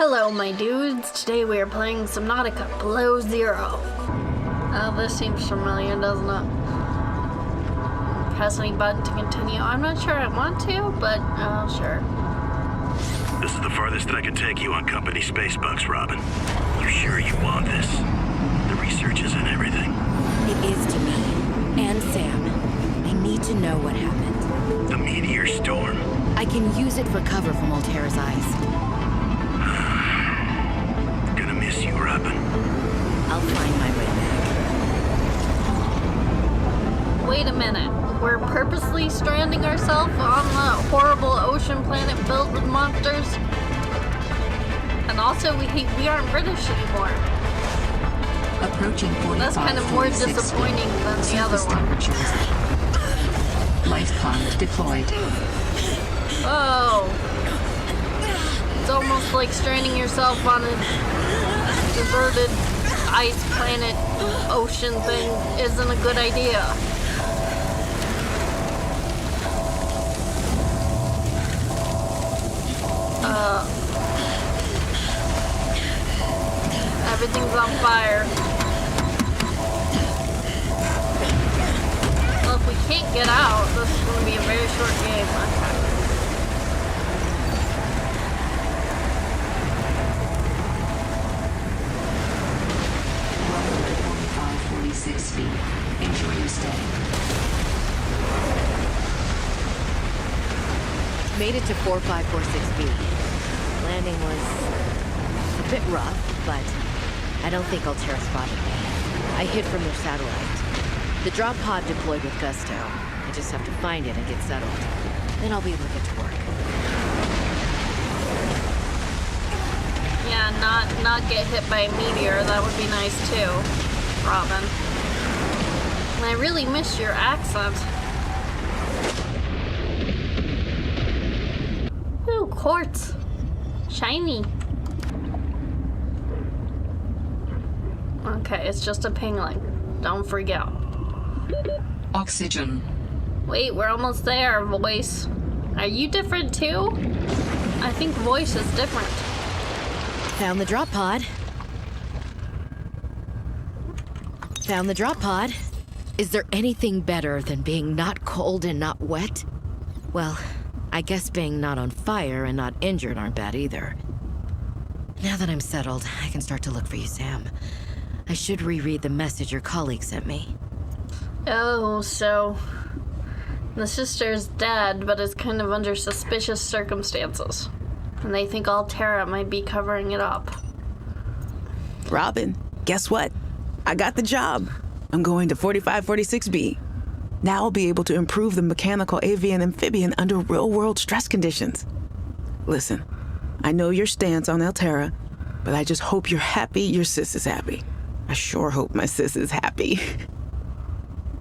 Hello, my dudes. Today we are playing Subnautica Below Zero. This seems familiar, doesn't it? Press any button to continue. I'm not sure I want to, but sure. This is the farthest that I can take you on company space bucks, Robin. You sure you want this? The research isn't everything. It is to me. And Sam. I need to know what happened. The meteor storm. I can use it for cover from Altera's eyes. Gonna miss you, Robin. I'll find my way back. Wait a minute. We're purposely stranding ourselves on the horrible ocean planet filled with monsters? And also, we aren't British anymore. Approaching 45, That's kind of more disappointing than the other one. Life pod deployed. Oh. It's almost like stranding yourself on a deserted ice planet ocean thing isn't a good idea. Everything's on fire. Well, if we can't get out, this is going to be a very short game. Welcome to 4546 feet. Enjoy your stay. Made it to 4546B. Landing was a bit rough, but I don't think Altera spotted me. I hid from their satellite. The drop pod deployed with gusto. I just have to find it and get settled. Then I'll be able to get to work. Yeah, not get hit by a meteor. That would be nice too, Robin. And I really miss your accent. Ooh, quartz. Shiny. Okay, it's just a pingling. Don't freak out. Oxygen. Wait, we're almost there, voice. Are you different too? I think voice is different. Found the drop pod. Found the drop pod. Is there anything better than being not cold and not wet? Well, I guess being not on fire and not injured aren't bad either. Now that I'm settled, I can start to look for you, Sam. I should reread the message your colleague sent me. Oh, so the sister's dead, but is kind of under suspicious circumstances. And they think Altera might be covering it up. Robin, guess what? I got the job. I'm going to 4546B. Now I'll be able to improve the mechanical avian amphibian under real-world stress conditions. Listen, I know your stance on Altera, but I just hope you're happy your sis is happy. I sure hope my sis is happy.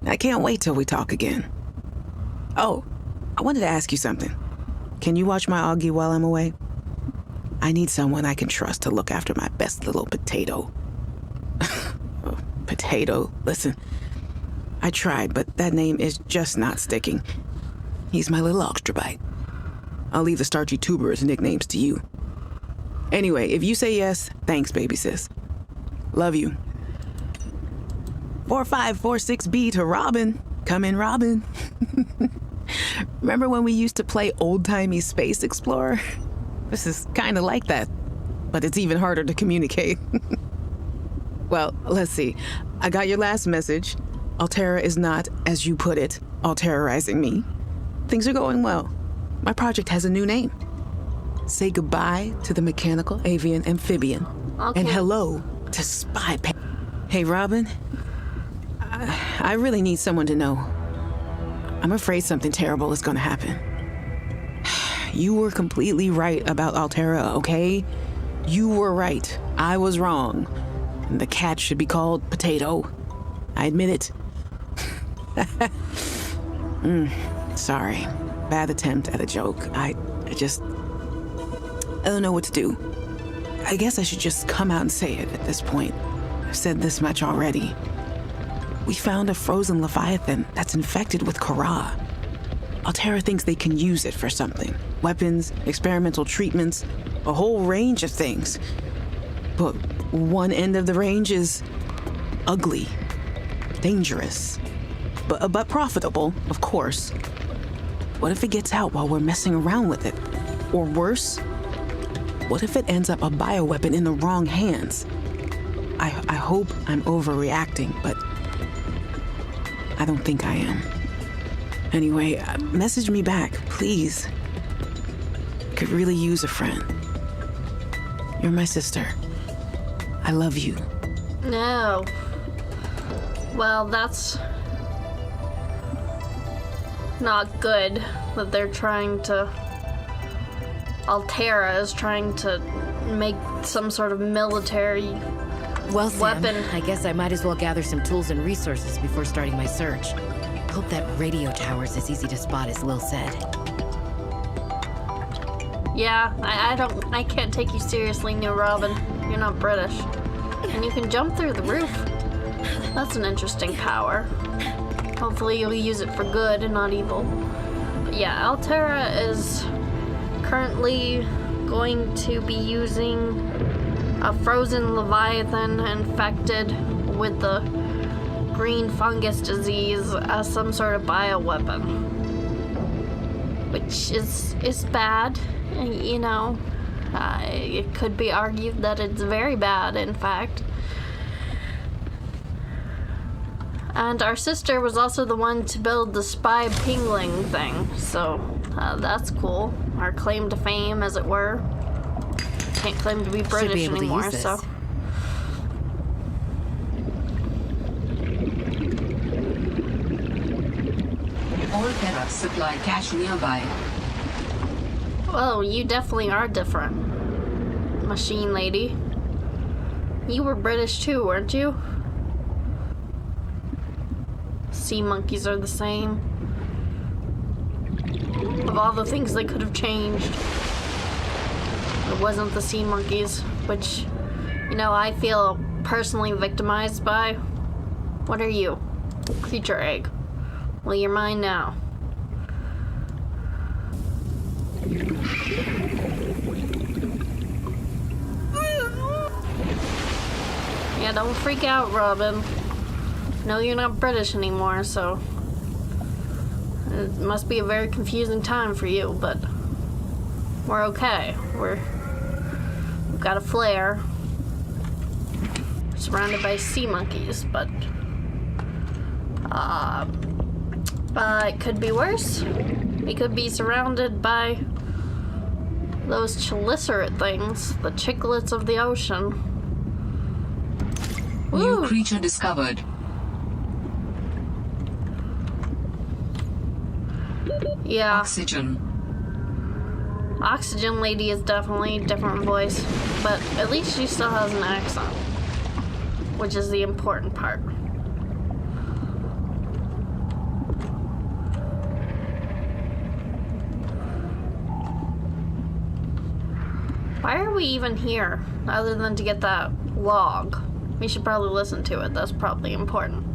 I can't wait till we talk again. Oh, I wanted to ask you something. Can you watch my Augie while I'm away? I need someone I can trust to look after my best little potato. Oh, potato, listen. I tried, but that name is just not sticking. He's my little extrabite. I'll leave the starchy tuberous nicknames to you. Anyway, if you say yes, thanks, baby sis. Love you. 4546B to Robin. Come in, Robin. Remember when we used to play old-timey Space Explorer? This is kind of like that, but it's even harder to communicate. Well, let's see. I got your last message. Altera is not, as you put it, alterizing me. Things are going well. My project has a new name. Say goodbye to the mechanical avian amphibian. Okay. And hello to Spy Pen. Hey, Robin. I really need someone to know. I'm afraid something terrible is gonna happen. You were completely right about Altera, okay? You were right. I was wrong. And the cat should be called Potato. I admit it. Sorry. Bad attempt at a joke. I don't know what to do. I guess I should just come out and say it at this point. I've said this much already. We found a frozen leviathan that's infected with Kara. Altera thinks they can use it for something. Weapons, experimental treatments, a whole range of things. But one end of the range is ugly, dangerous, but profitable, of course. What if it gets out while we're messing around with it? Or worse, what if it ends up a bioweapon in the wrong hands? I hope I'm overreacting, but I don't think I am. Anyway, message me back, please. Could really use a friend. You're my sister. I love you. No. Well, that's not good that they're trying to... Altera is trying to make some sort of military Well, Sam, weapon. I guess I might as well gather some tools and resources before starting my search. Hope that radio tower's as easy to spot as Lil said. Yeah, I can't take you seriously, New Robin. You're not British. And you can jump through the roof. That's an interesting power. Hopefully you'll use it for good and not evil. But yeah, Altera is currently going to be using a frozen leviathan infected with the green fungus disease as some sort of bioweapon. Which is bad, you know. It could be argued that it's very bad, in fact. And our sister was also the one to build the spy pingling thing, so that's cool. Our claim to fame, as it were. Can't claim to be British be able to anymore, use this. so. All Terra supply cache nearby. Well, you definitely are different, machine lady. You were British too, weren't you? Sea monkeys are the same. Of all the things they could have changed, it wasn't the sea monkeys, which, you know, I feel personally victimized by. What are you? Creature egg. Well, you're mine now. Yeah, don't freak out, Robin. No, you're not British anymore, so it must be a very confusing time for you, but we're okay. We've got a flare. Surrounded by sea monkeys, but it could be worse. We could be surrounded by those chelicerates things, the chiclets of the ocean. New Woo! creature discovered. Yeah, Oxygen. Oxygen Lady is definitely a different voice, but at least she still has an accent, which is the important part. Why are we even here, other than to get that log? We should probably listen to it. That's probably important.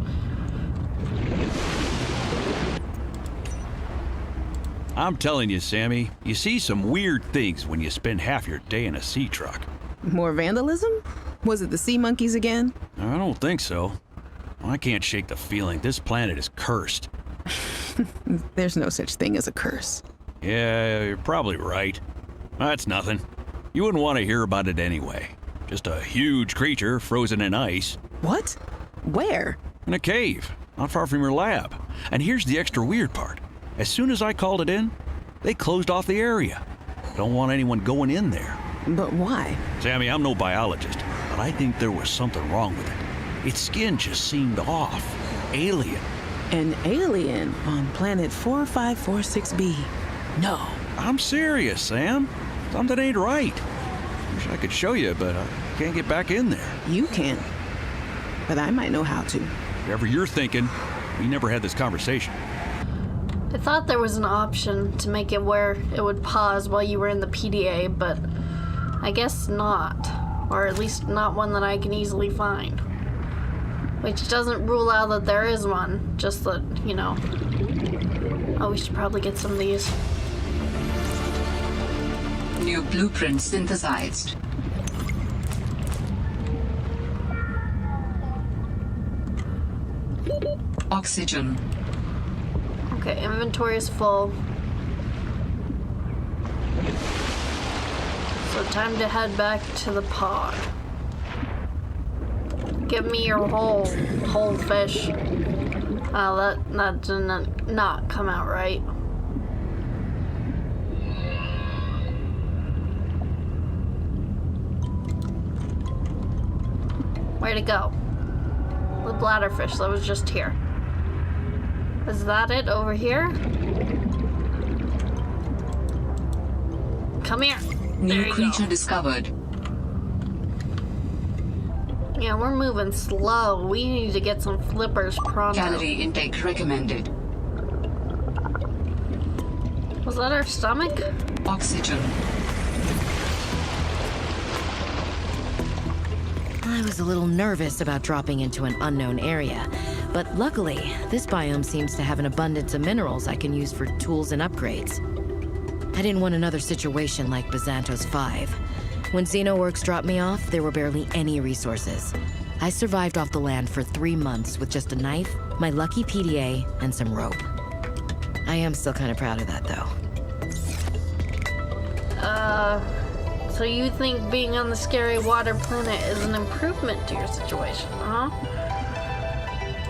I'm telling you, Sammy, you see some weird things when you spend half your day in a sea truck. More vandalism? Was it the sea monkeys again? I don't think so. I can't shake the feeling this planet is cursed. There's no such thing as a curse. Yeah, you're probably right. That's nothing. You wouldn't want to hear about it anyway. Just a huge creature frozen in ice. What? Where? In a cave, not far from your lab. And here's the extra weird part. As soon as I called it in, they closed off the area. Don't want anyone going in there. But why? Sammy, I'm no biologist, but I think there was something wrong with it. Its skin just seemed off. Alien. An alien on planet 4546b. No. I'm serious, Sam. Something ain't right. Wish I could show you, but I can't get back in there. You can't. But I might know how to. Whatever you're thinking, we never had this conversation. I thought there was an option to make it where it would pause while you were in the PDA, but I guess not. Or at least not one that I can easily find. Which doesn't rule out that there is one, just that, you know. Oh, we should probably get some of these. New blueprint synthesized. Oxygen. Okay, inventory is full. So time to head back to the pod. Give me your whole fish. Oh, that did not come out right. Where'd it go? The bladderfish that was just here. Is that it over here? Come here. There New you creature go. discovered. Yeah, we're moving slow. We need to get some flippers pronto. Calorie intake recommended. Was that our stomach? Oxygen. I was a little nervous about dropping into an unknown area, but luckily, this biome seems to have an abundance of minerals I can use for tools and upgrades. I didn't want another situation like Bazantos 5. When Xenoworks dropped me off, there were barely any resources. I survived off the land for 3 months with just a knife, my lucky PDA, and some rope. I am still kind of proud of that, though. So you think being on the scary water planet is an improvement to your situation, huh?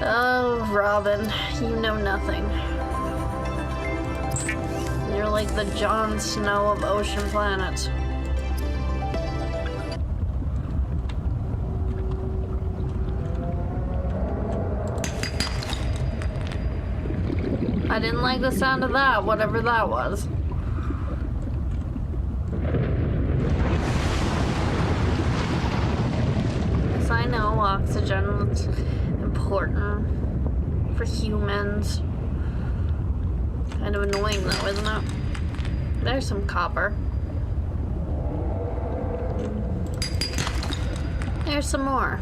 Oh, Robin, you know nothing. You're like the Jon Snow of ocean planets. I didn't like the sound of that, whatever that was. Yes, I know oxygen is important for humans. Kind of annoying though, isn't it? There's some copper. There's some more.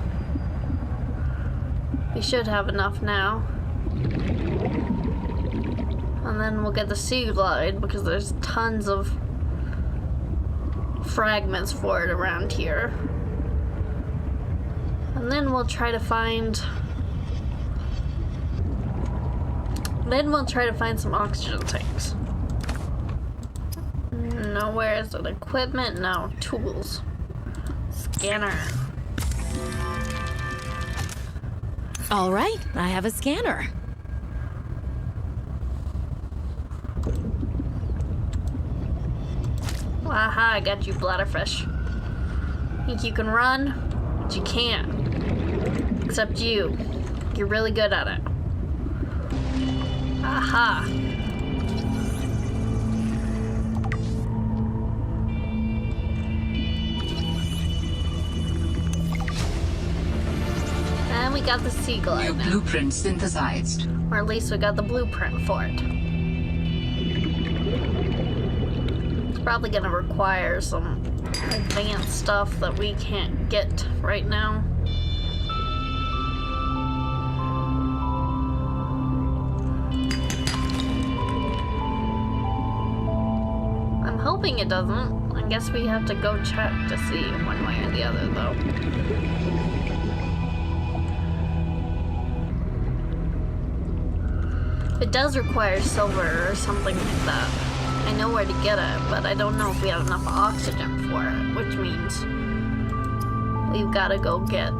We should have enough now. And then we'll get the sea glide because there's tons of fragments for it around here. And then we'll try to find... some oxygen tanks. No, where is it? Equipment? No. Tools. Scanner. All right, I have a scanner. Aha, I got you, bladderfish. Think you can run? But you can't. Except you. You're really good at it. Aha. And we got the sea glide New now. blueprint synthesized. Or at least we got the blueprint for it. It's probably gonna require some advanced stuff that we can't get right now. I'm hoping it doesn't. I guess we have to go check to see one way or the other though. It does require silver or something like that. I know where to get it, but I don't know if we have enough oxygen for it, which means we've got to go get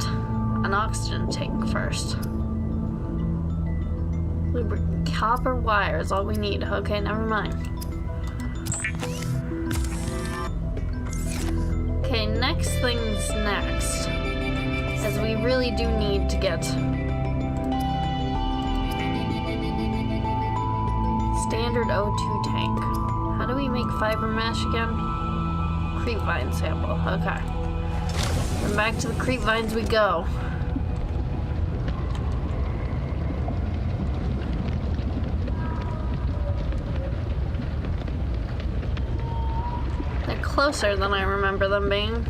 an oxygen tank first. Copper wire is all we need. Okay, never mind. Okay, next thing's next. As we really do need to get standard O2 tank. How do we make fiber mesh again? Creepvine sample. Okay. Then back to the creepvines we go. They're closer than I remember them being.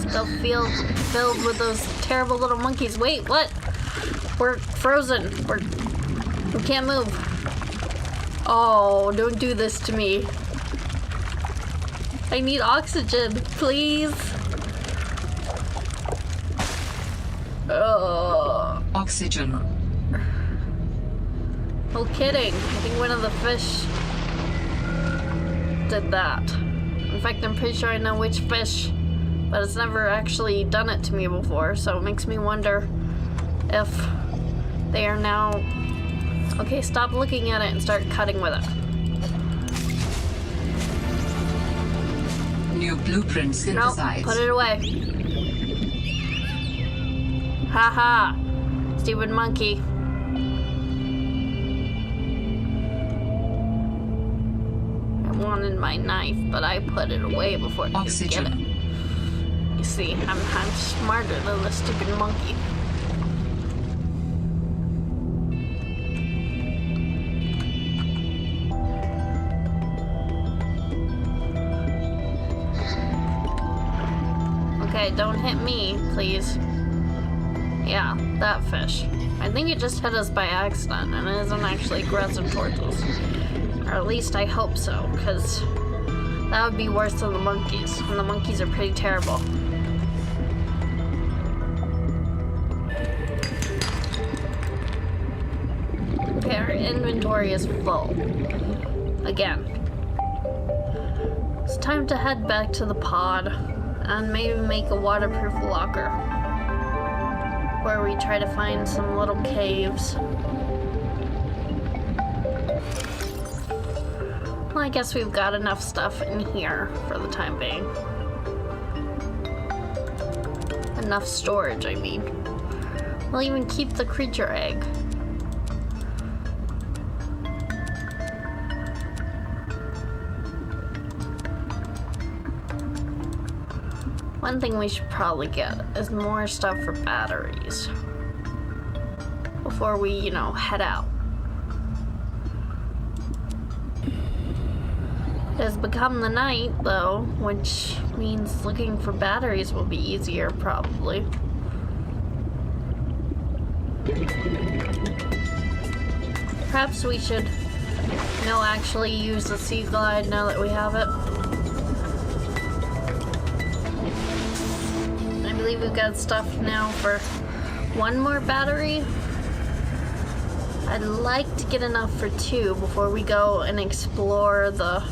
Still filled with those terrible little monkeys. Wait, what? We're frozen. We can't move. Oh, don't do this to me. I need oxygen, please. Oh. Oxygen. No kidding. I think one of the fish did that. In fact, I'm pretty sure I know which fish, but it's never actually done it to me before, so it makes me wonder if they are now... Okay, stop looking at it and start cutting with it. New blueprint Nope, synthesized. put it away. Haha, stupid monkey. I wanted my knife, but I put it away before I could get it. Oxygen. You see, I'm smarter than the stupid monkey. Okay, don't hit me, please. Yeah, that fish. I think it just hit us by accident and it isn't actually aggressive towards us. Or at least I hope so, because that would be worse than the monkeys. And the monkeys are pretty terrible. Okay, our inventory is full. Again. It's time to head back to the pod and maybe make a waterproof locker where we try to find some little caves. Well, I guess we've got enough stuff in here for the time being. Enough storage, I mean. We'll even keep the creature egg. One thing we should probably get is more stuff for batteries before we, head out. It has become the night, though, which means looking for batteries will be easier, probably. Perhaps we should, actually use the Sea Glide now that we have it. I believe we've got stuff now for one more battery. I'd like to get enough for 2 before we go and explore the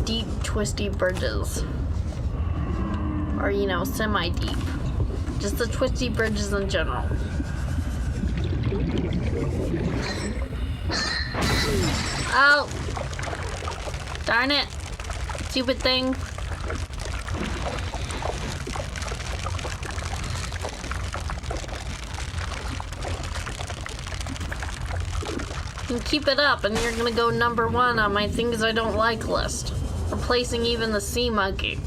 deep, twisty bridges. Or, semi-deep. Just the twisty bridges in general. Oh! Darn it! Stupid thing. You keep it up and you're gonna go number 1 on my things I don't like list. Replacing even the sea monkey.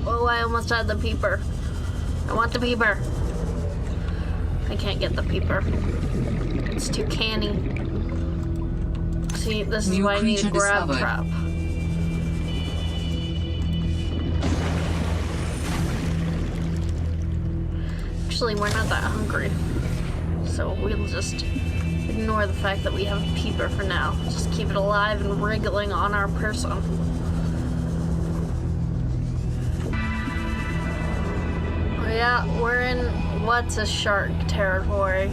Oh, I almost had the peeper. I want the peeper. I can't get the peeper. It's too canny. See, this is why I need a grab trap. Actually, we're not that hungry. So we'll just ignore the fact that we have a peeper for now. Just keep it alive and wriggling on our person. Oh yeah, we're in what's a shark territory.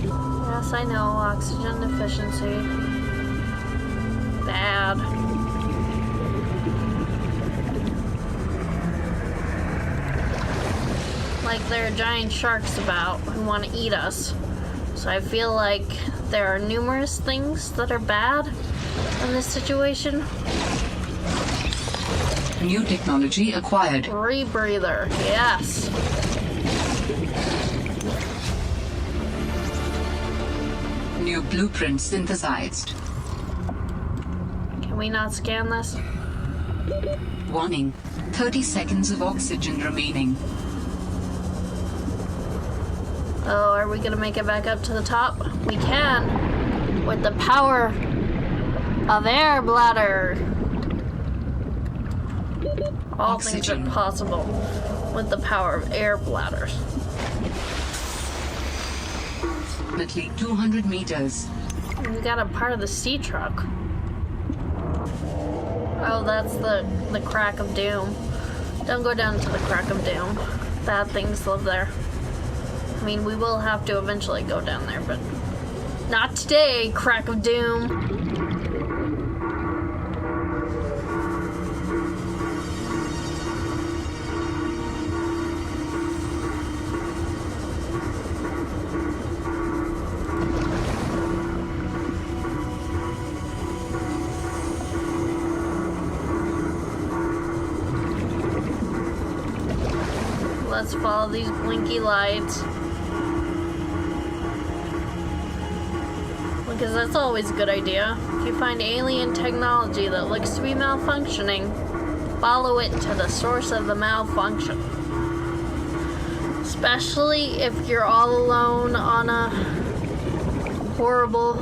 Yes, I know, oxygen deficiency. Bad. Like there are giant sharks about who want to eat us. So I feel like there are numerous things that are bad in this situation. New technology acquired. Rebreather, yes. New blueprint synthesized. Can we not scan this? Warning. 30 seconds of oxygen remaining. Oh, are we gonna make it back up to the top? We can, with the power of air bladder. All things are Oxygen. possible with the power of air bladders. approximately 200 meters. We got a part of the sea truck. Oh, that's the crack of doom. Don't go down to the crack of doom. Bad things live there. I mean, we will have to eventually go down there, but not today, crack of doom. Let's follow these blinky lights. Because that's always a good idea. If you find alien technology that looks to be malfunctioning, follow it to the source of the malfunction. Especially if you're all alone on a horrible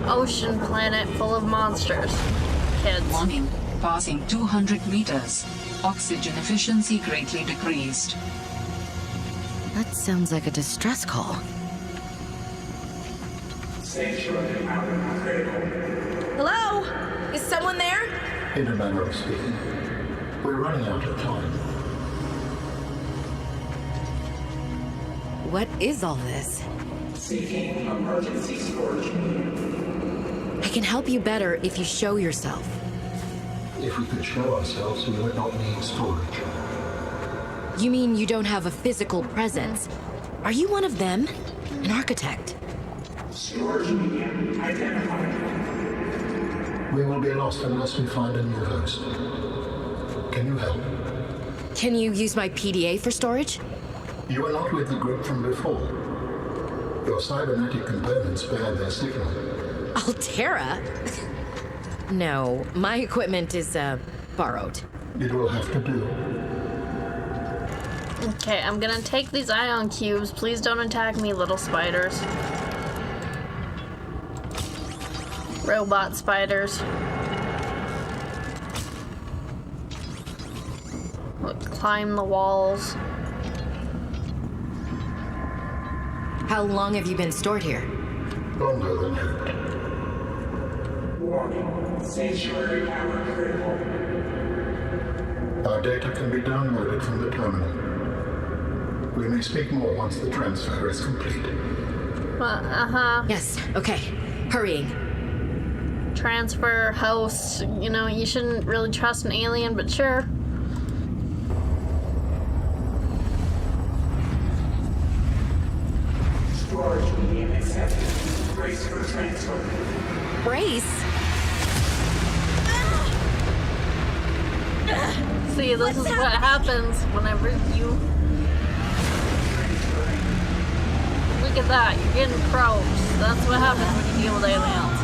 ocean planet full of monsters. Kids. Warning, passing 200 meters. Oxygen efficiency greatly decreased. That sounds like a distress call. Hello? Is someone there? In a manner of speaking, we're running out of time. What is all this? Seeking emergency storage. I can help you better if you show yourself. If we could show ourselves, we would not need storage. You mean you don't have a physical presence? Are you one of them? An architect? Storage medium identified. We will be lost unless we find a new host. Can you help? Can you use my PDA for storage? You are not with the group from before. Your cybernetic components bear their signal. Altera? No, my equipment is, borrowed. It will have to do. Okay, I'm gonna take these ion cubes. Please don't attack me, little spiders. Robot spiders. Look, climb the walls. How long have you been stored here? Longer than hoped. Warning. Sanctuary power critical. Our data can be downloaded from the terminal. We may speak more once the transfer is complete. Yes, okay. Hurrying. Transfer, host. You know, you shouldn't really trust an alien, but sure. Storage medium accepted. Brace for transfer. Brace? See, this is what happens whenever you... Look at that, you're getting probes. That's what happens when you deal with aliens.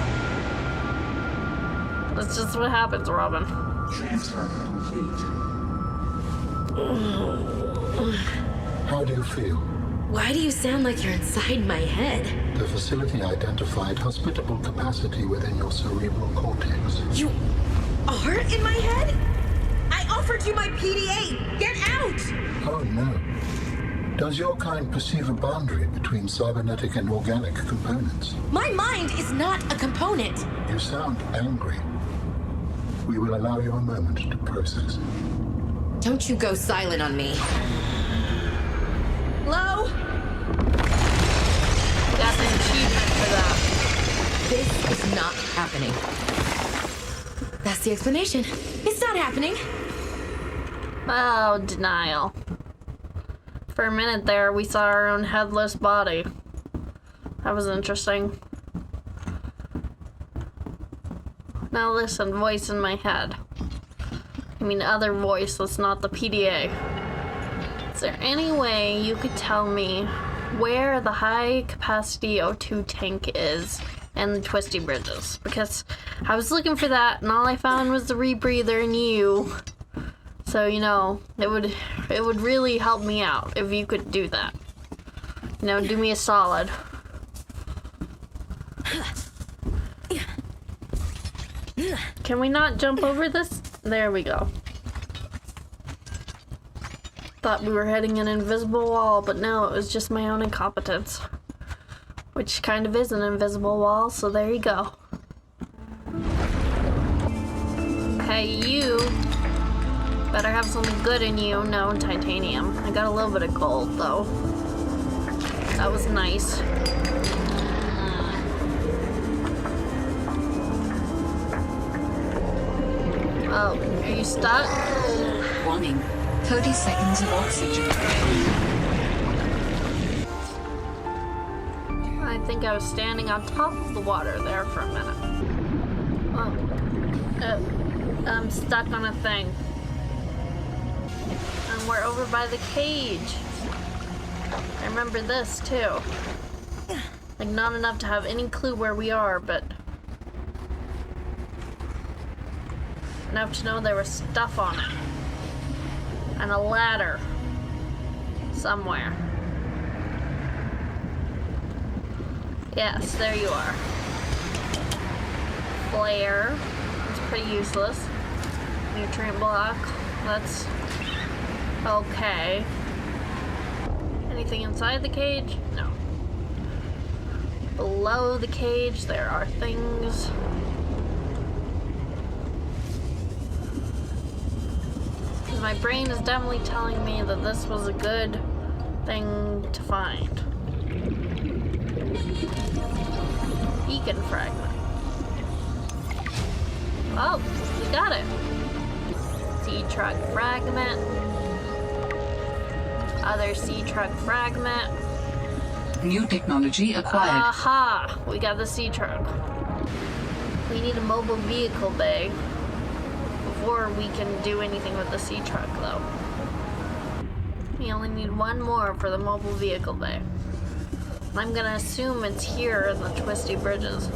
That's just what happens, Robin. Transfer complete. How do you feel? Why do you sound like you're inside my head? The facility identified hospitable capacity within your cerebral cortex. You are in my head? I offered you my PDA! Get out! Oh no. Does your kind perceive a boundary between cybernetic and organic components? My mind is not a component. You sound angry. We will allow you a moment to process. Don't you go silent on me. Hello? Got an achievement for that. This is not happening. That's the explanation. It's not happening. Oh, denial. For a minute there, we saw our own headless body. That was interesting. Now listen, voice in my head. I mean, other voice that's not the PDA. Is there any way you could tell me where the high capacity O2 tank is and the twisty bridges? Because I was looking for that and all I found was the rebreather and you. So, you know, it would really help me out if you could do that. You know, do me a solid. Can we not jump over this? There we go. Thought we were hitting an invisible wall, but no, it was just my own incompetence. Which kind of is an invisible wall, so there you go. Okay, you better have something good in you. No, titanium. I got a little bit of gold, though. That was nice. Oh, are you stuck? Warning. 30 seconds of oxygen. I think I was standing on top of the water there for a minute. I'm stuck on a thing. And we're over by the cage. I remember this too. Like, not enough to have any clue where we are, but enough to know there was stuff on it. And a ladder. Somewhere. Yes, there you are. Flare. It's pretty useless. Nutrient block. That's okay. Anything inside the cage? No. Below the cage, there are things. Because my brain is definitely telling me that this was a good thing to find. Beacon fragment. Oh, we got it. Sea truck fragment. Other sea truck fragment. New technology acquired. Aha! We got the sea truck. We need a mobile vehicle bay before we can do anything with the sea truck, though. We only need one more for the mobile vehicle bay. I'm gonna assume it's here in the twisty bridges.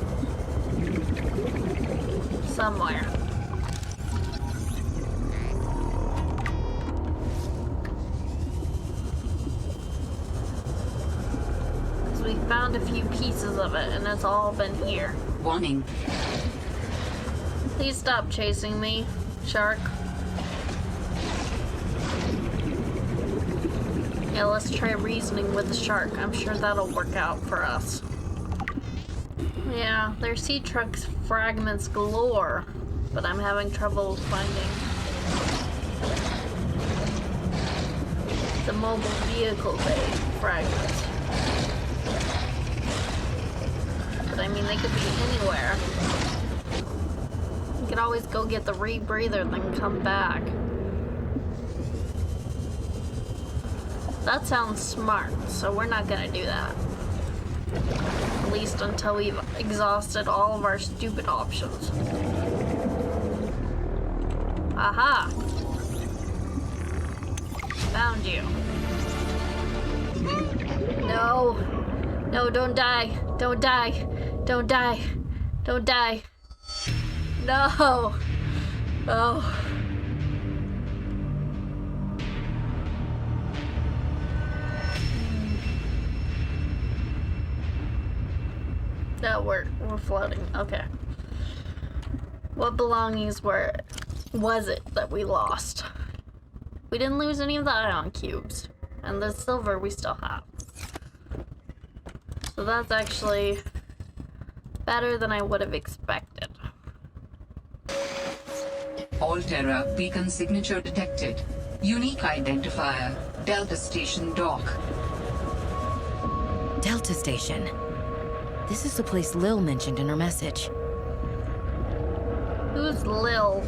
Somewhere. Because we found a few pieces of it and it's all been here. Warning. Please stop chasing me, shark. Yeah, let's try reasoning with the shark. I'm sure that'll work out for us. Yeah, there's sea trucks fragments galore, but I'm having trouble finding the mobile vehicle bay fragments. But I mean, they could be anywhere. You could always go get the rebreather and then come back. That sounds smart, so we're not gonna do that. At least until we've exhausted all of our stupid options. Aha! Found you. No! No, don't die! Don't die! Don't die! Don't die! No! Oh. No, we're floating. Okay. What belongings was it that we lost? We didn't lose any of the ion cubes. And the silver we still have. So that's actually better than I would have expected. Alterra beacon signature detected. Unique identifier. Delta Station dock. Delta Station. This is the place Lil mentioned in her message. Who's Lil?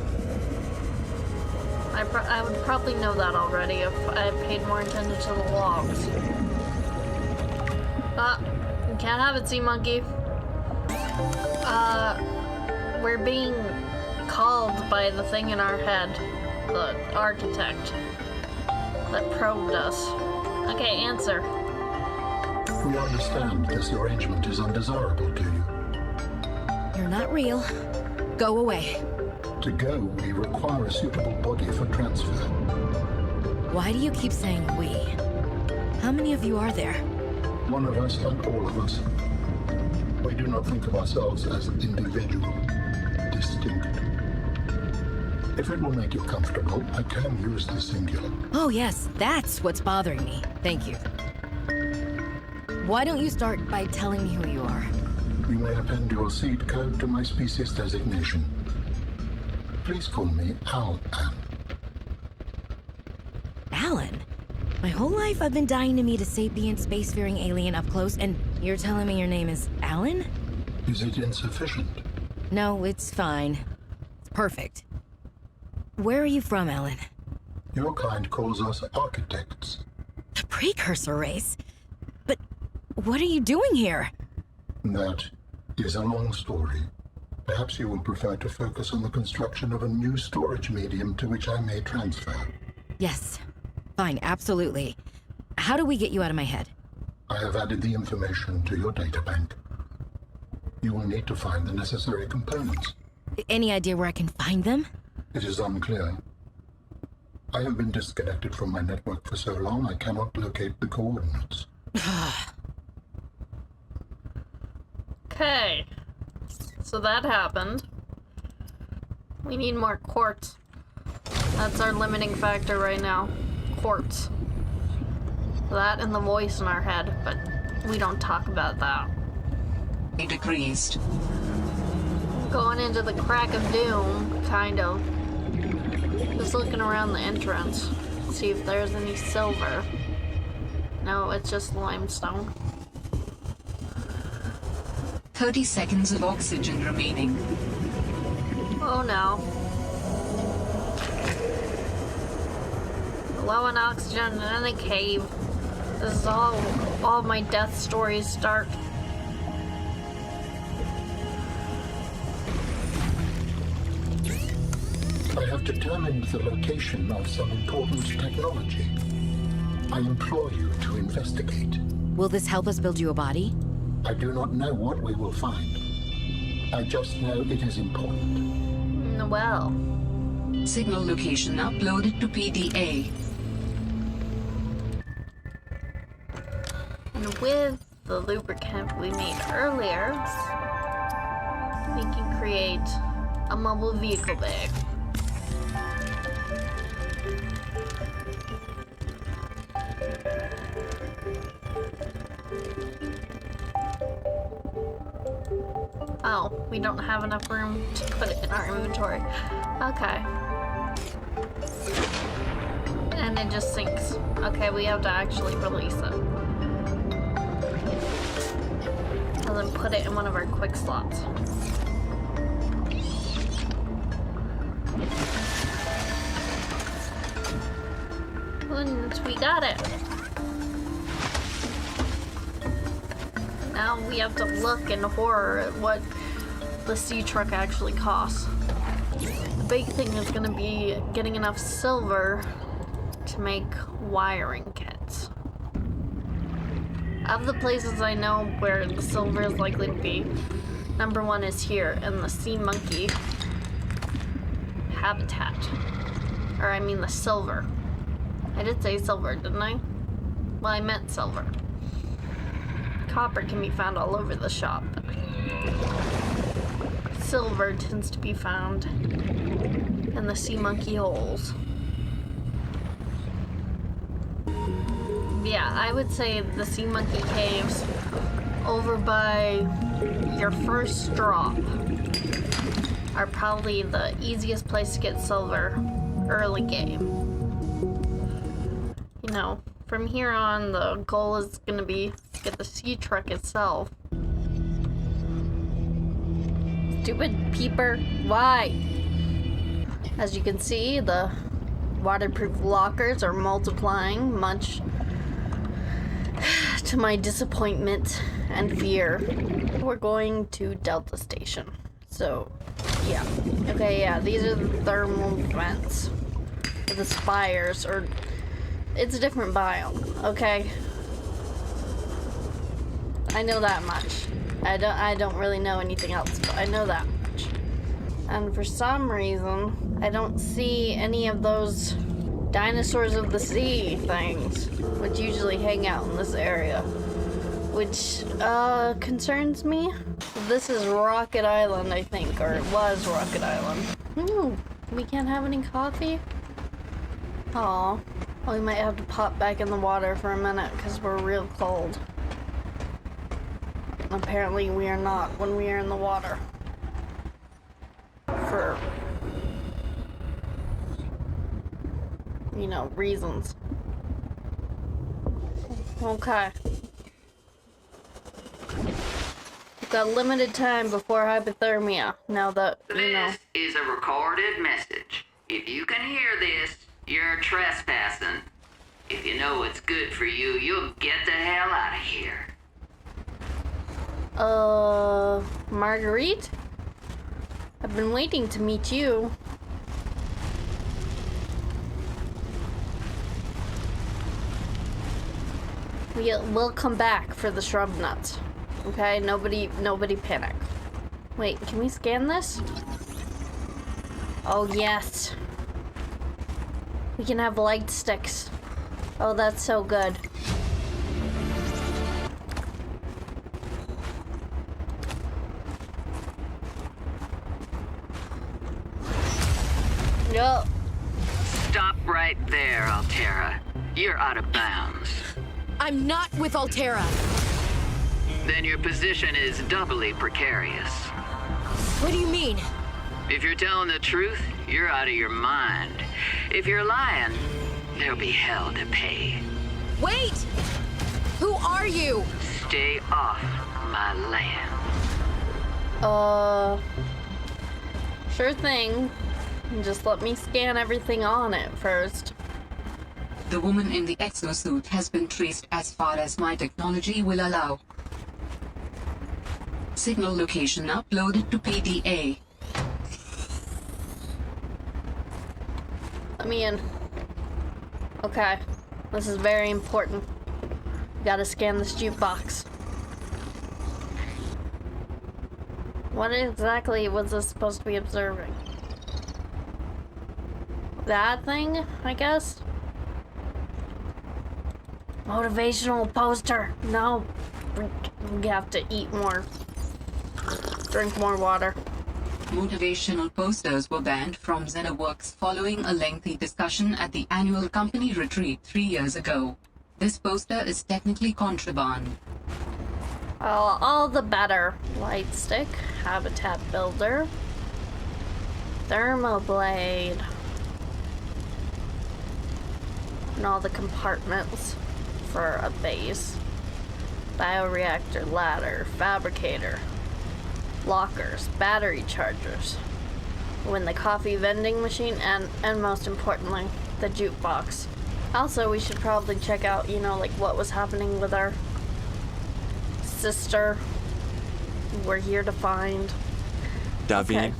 I would probably know that already if I had paid more attention to the logs. You can't have it, sea monkey. We're being called by the thing in our head, the architect that probed us. Okay, answer. We understand this arrangement is undesirable to you. You're not real. Go away. To go, we require a suitable body for transfer. Why do you keep saying we? How many of you are there? One of us and all of us. We do not think of ourselves as individual, distinct. If it will make you comfortable, I can use the singular. Oh yes, that's what's bothering me. Thank you. Why don't you start by telling me who you are? You may append your seed code to my species designation. Please call me Alan. Alan? My whole life I've been dying to meet a sapient spacefaring alien up close, and you're telling me your name is Alan? Is it insufficient? No, it's fine. It's perfect. Where are you from, Alan? Your kind calls us architects. The precursor race? But what are you doing here? That is a long story. Perhaps you will prefer to focus on the construction of a new storage medium to which I may transfer. Yes. Fine, absolutely. How do we get you out of my head? I have added the information to your databank. You will need to find the necessary components. Any idea where I can find them? It is unclear. I have been disconnected from my network for so long I cannot locate the coordinates. Okay. So that happened. We need more quartz. That's our limiting factor right now. Quartz. That and the voice in our head, but we don't talk about that. Decreased. Going into the crack of doom, kind of. Just looking around the entrance. See if there's any silver. No, it's just limestone. 30 seconds of oxygen remaining. Oh no. Low on oxygen and in a cave. This is all my death stories start. I have determined the location of some important technology. I implore you to investigate. Will this help us build you a body? I do not know what we will find. I just know it is important. Well. Signal location uploaded to PDA. And with the lubricant we made earlier, we can create a mobile vehicle bag. Oh, we don't have enough room to put it in our inventory. Okay. And it just sinks. Okay, we have to actually release it. And then put it in one of our quick slots. And we got it. Now we have to look in horror at what the sea truck actually costs. The big thing is going to be getting enough silver to make wiring kits. Of the places I know where the silver is likely to be, number one is here in the sea monkey habitat. Or I mean the silver. I did say silver, didn't I? Well, I meant silver. Copper can be found all over the shop. Silver tends to be found in the sea monkey holes. Yeah, I would say the sea monkey caves over by your first drop are probably the easiest place to get silver early game. You know, from here on, the goal is going to be to get the sea truck itself. Stupid peeper, why? As you can see, the waterproof lockers are multiplying, much to my disappointment and fear. We're going to Delta Station. So, yeah. Okay, yeah, these are the thermal vents. The spires, or it's a different biome, okay? I know that much. I don't really know anything else, but I know that much. And for some reason, I don't see any of those dinosaurs of the sea things, which usually hang out in this area, which concerns me. This is Rocket Island, I think, or it was Rocket Island. We can't have any coffee? Aw. Well, we might have to pop back in the water for a minute because we're real cold. Apparently we are not when we are in the water. For, you know, reasons. Okay. We've got limited time before hypothermia. Now that, you know. This is a recorded message. If you can hear this, you're trespassing. If you know what's good for you, you'll get the hell out of here. Marguerite? I've been waiting to meet you. We'll come back for the shrub nuts. Okay, nobody panic. Wait, can we scan this? Oh yes. We can have light sticks. Oh, that's so good. Yup. Stop right there, Altera. You're out of bounds. I'm not with Altera. Then your position is doubly precarious. What do you mean? If you're telling the truth, you're out of your mind. If you're lying, there'll be hell to pay. Wait! Who are you? Stay off my land. Sure thing. Just let me scan everything on it first. The woman in the exosuit has been traced as far as my technology will allow. Signal location uploaded to PDA. Let me in. Okay. This is very important. Gotta scan this jukebox. What exactly was this supposed to be observing? That thing, I guess? Motivational poster. No. We have to eat more. Drink more water. Motivational posters were banned from ZenaWorks following a lengthy discussion at the annual company retreat 3 years ago. This poster is technically contraband. All the better. Light stick, habitat builder, thermoblade, and all the compartments for a base. Bioreactor ladder, fabricator, lockers, battery chargers, when the coffee vending machine, and most importantly, the jukebox. Also, we should probably check out, you know, like what was happening with our sister. We're here to find. David, Okay.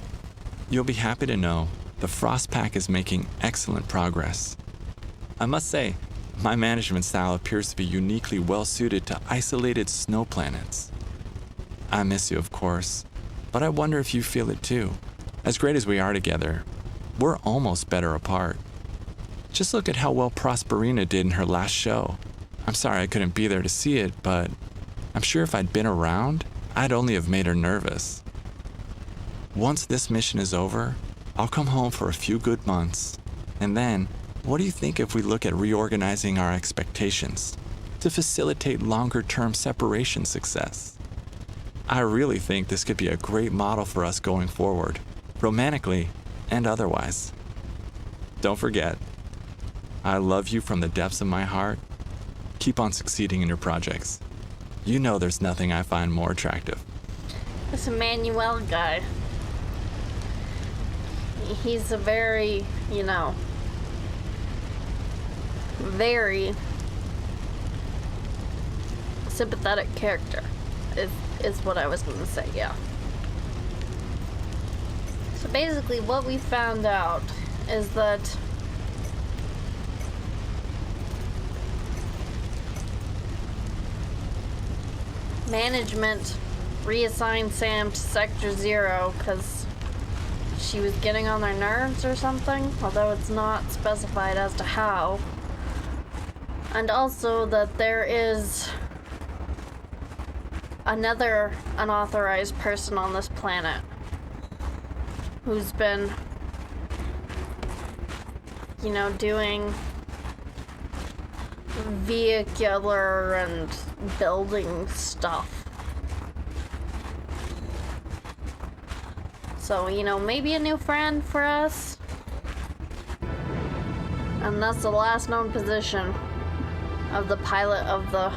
you'll be happy to know the Frost Pack is making excellent progress. I must say, my management style appears to be uniquely well suited to isolated snow planets. I miss you, of course, but I wonder if you feel it too. As great as we are together, we're almost better apart. Just look at how well Prosperina did in her last show. I'm sorry I couldn't be there to see it, but I'm sure if I'd been around, I'd only have made her nervous. Once this mission is over, I'll come home for a few good months. And then, what do you think if we look at reorganizing our expectations to facilitate longer-term separation success? I really think this could be a great model for us going forward, romantically and otherwise. Don't forget, I love you from the depths of my heart. Keep on succeeding in your projects. You know there's nothing I find more attractive. This Emmanuel guy. He's a very, you know, very sympathetic character, is what I was going to say, yeah. So basically what we found out is that management reassigned Sam to Sector 0 because she was getting on their nerves or something, although it's not specified as to how. And also that there is another unauthorized person on this planet who's been, you know, doing vehicular and building stuff So, you know, maybe a new friend for us. And that's the last known position of the pilot of the...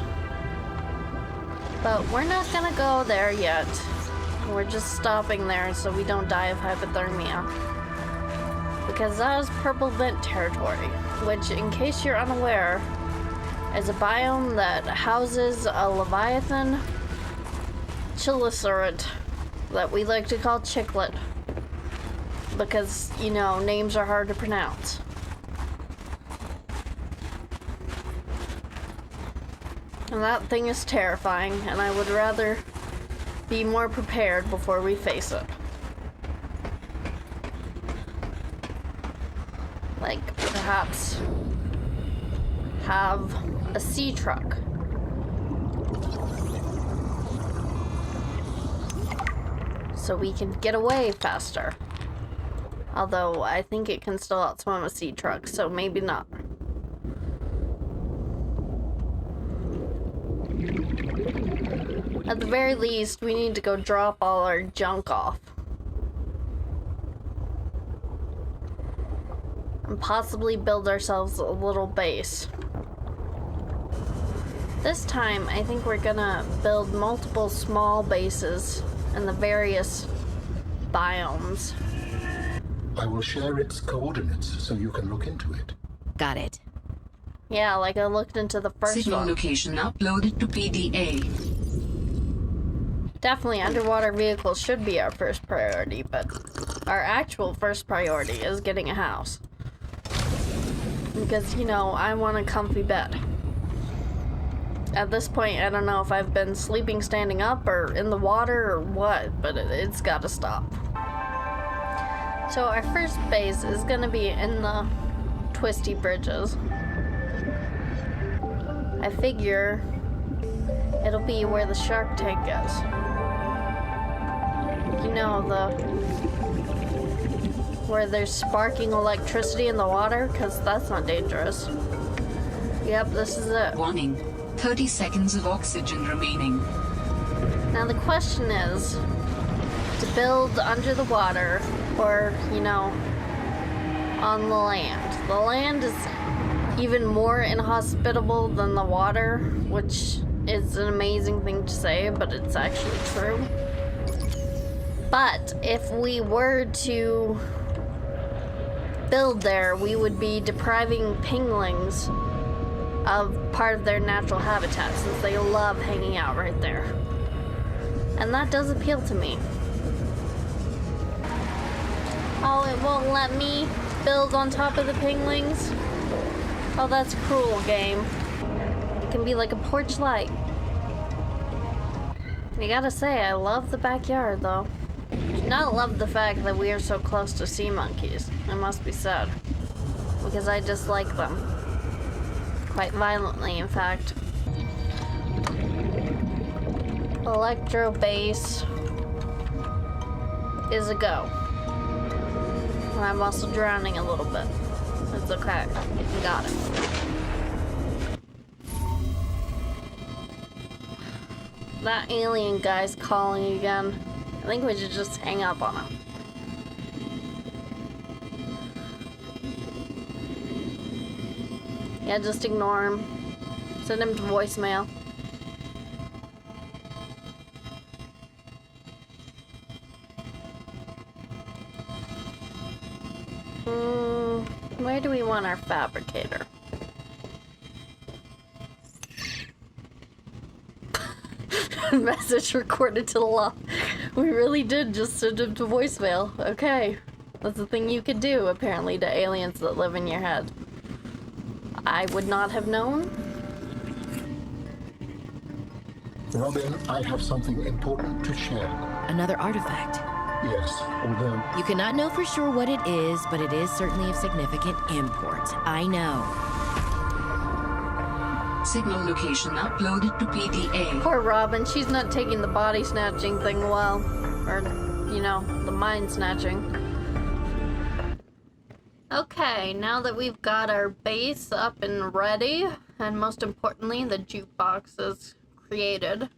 But we're not gonna go there yet. We're just stopping there so we don't die of hypothermia. Because that is purple vent territory, which, in case you're unaware, is a biome that houses a leviathan cheliceraid that we like to call Chicklet. Because, you know, names are hard to pronounce. And that thing is terrifying, and I would rather be more prepared before we face it. Like, perhaps have a sea truck. So we can get away faster. Although, I think it can still outswim a sea truck, so maybe not. At the very least, we need to go drop all our junk off. And possibly build ourselves a little base. This time, I think we're gonna build multiple small bases in the various biomes. I will share its coordinates so you can look into it. Got it. Yeah, like I looked into the first Signal one. location uploaded to PDA. Definitely, underwater vehicles should be our first priority, but our actual first priority is getting a house. Because, you know, I want a comfy bed. At this point, I don't know if I've been sleeping standing up or in the water or what, but it's gotta stop. So our first base is gonna be in the twisty bridges. I figure it'll be where the shark tank is. You know, where there's sparking electricity in the water, because that's not dangerous. Yep, this is it. Warning. 30 seconds of oxygen remaining. Now the question is to build under the water or, you know, on the land. The land is even more inhospitable than the water, which is an amazing thing to say, but it's actually true. But if we were to build there, we would be depriving pinglings of part of their natural habitat, since they love hanging out right there. And that does appeal to me. Oh, it won't let me build on top of the pinglings? Oh, that's cruel, game. It can be like a porch light. I gotta say, I love the backyard, though. Do not love the fact that we are so close to sea monkeys, it must be said. Because I dislike them. Quite violently, in fact. Electro base is a go. And I'm also drowning a little bit. It's okay. Got it. That alien guy's calling again. I think we should just hang up on him. Yeah, just ignore him. Send him to voicemail. Where do we want our fabricator? Message recorded to the log. We really did just send him to voicemail. Okay. That's the thing you could do, apparently, to aliens that live in your head. I would not have known. Robin, I have something important to share. Another artifact. Yes, although You cannot know for sure what it is, but it is certainly of significant import. I know. Signal location uploaded to PDA. Poor Robin, she's not taking the body snatching thing well. Or, you know, the mind snatching. Okay, now that we've got our base up and ready, and most importantly, the jukebox is created,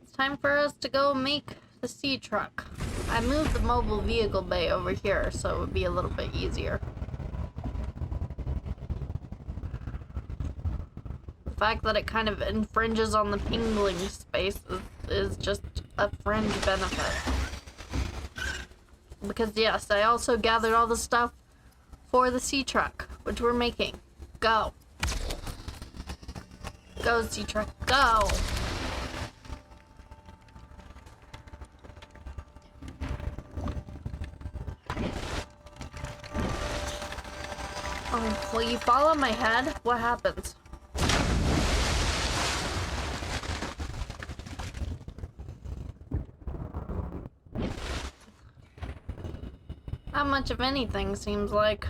it's time for us to go make the sea truck. I moved the mobile vehicle bay over here, so it would be a little bit easier. The fact that it kind of infringes on the pingling space is just a fringe benefit. Because yes, I also gathered all the stuff for the sea truck, which we're making. Go. Go, sea truck, go! Oh, will you follow my head? What happens? Not much of anything, seems like.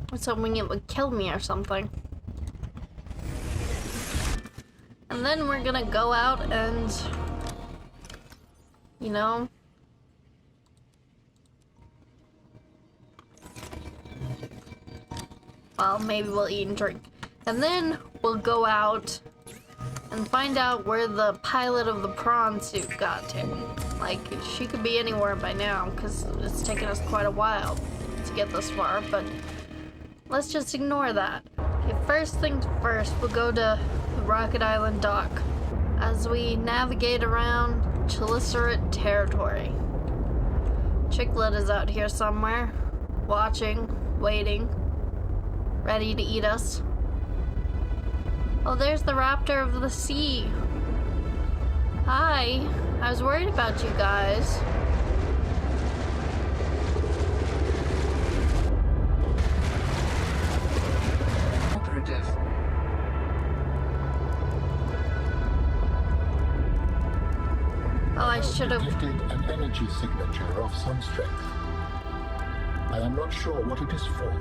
I was hoping it would kill me or something. And then we're gonna go out and, you know, well, maybe we'll eat and drink. And then we'll go out and find out where the pilot of the prawn suit got to. Like, she could be anywhere by now, because it's taken us quite a while to get this far, but let's just ignore that. Okay, first things first, we'll go to the Rocket Island dock as we navigate around Chelicerae territory. Chicklet is out here somewhere, watching, waiting, ready to eat us. Oh, there's the raptor of the sea. Hi, I was worried about you guys. Operative. Oh, I should have. Detected an energy signature of some strength. I am not sure what it is for.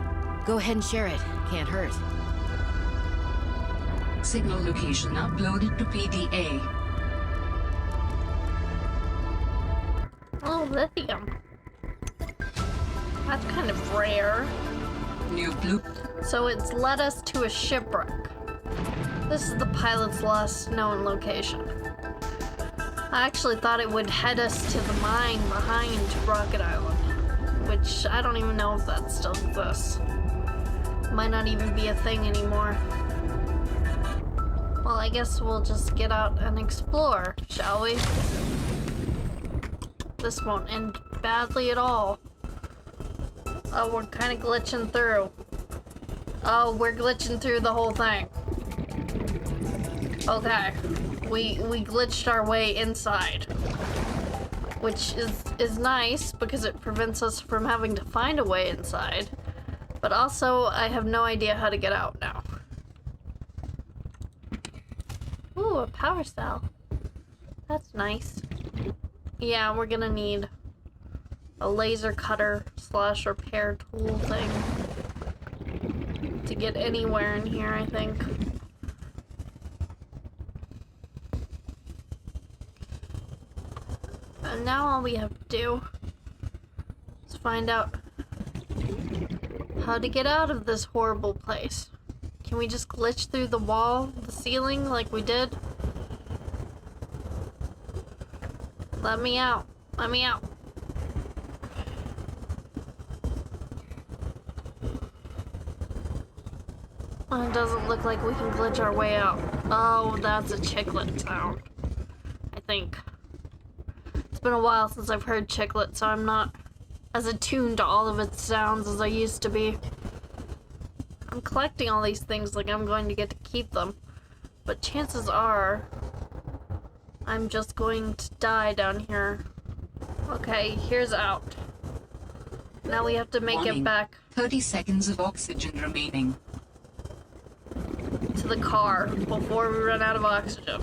Go ahead and share it. Can't hurt. Signal location uploaded to PDA. Oh, lithium. That's kind of rare. New blue. So it's led us to a shipwreck. This is the pilot's last known location. I actually thought it would head us to the mine behind Rocket Island, which I don't even know if that still exists. Might not even be a thing anymore. Well, I guess we'll just get out and explore, shall we? This won't end badly at all. Oh, we're kind of glitching through. Oh, we're glitching through the whole thing. Okay. We glitched our way inside. Which is nice because it prevents us from having to find a way inside. But also, I have no idea how to get out now. Ooh, a power cell. That's nice. Yeah, we're gonna need a laser cutter / repair tool thing to get anywhere in here, I think. And now all we have to do is find out how to get out of this horrible place. Can we just glitch through the wall, the ceiling, like we did? Let me out. Let me out. Oh, it doesn't look like we can glitch our way out. Oh, that's a chicklet sound, I think. It's been a while since I've heard chicklet, so I'm not as attuned to all of its sounds as I used to be. I'm collecting all these things like I'm going to get to keep them, but chances are I'm just going to die down here. Okay, here's out. Now we have to make it back 30 seconds of oxygen remaining. To the car before we run out of oxygen.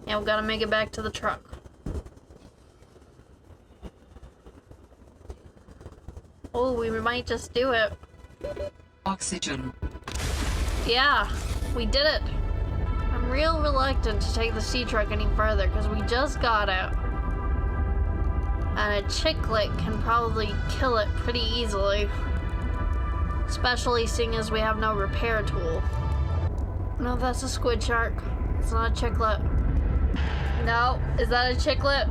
And we gotta make it back to the truck. Oh, we might just do it. Oxygen. Yeah, we did it. I'm real reluctant to take the sea truck any further because we just got out. And a chicklet can probably kill it pretty easily. Especially seeing as we have no repair tool. No, that's a squid shark. It's not a chicklet. No, is that a chicklet?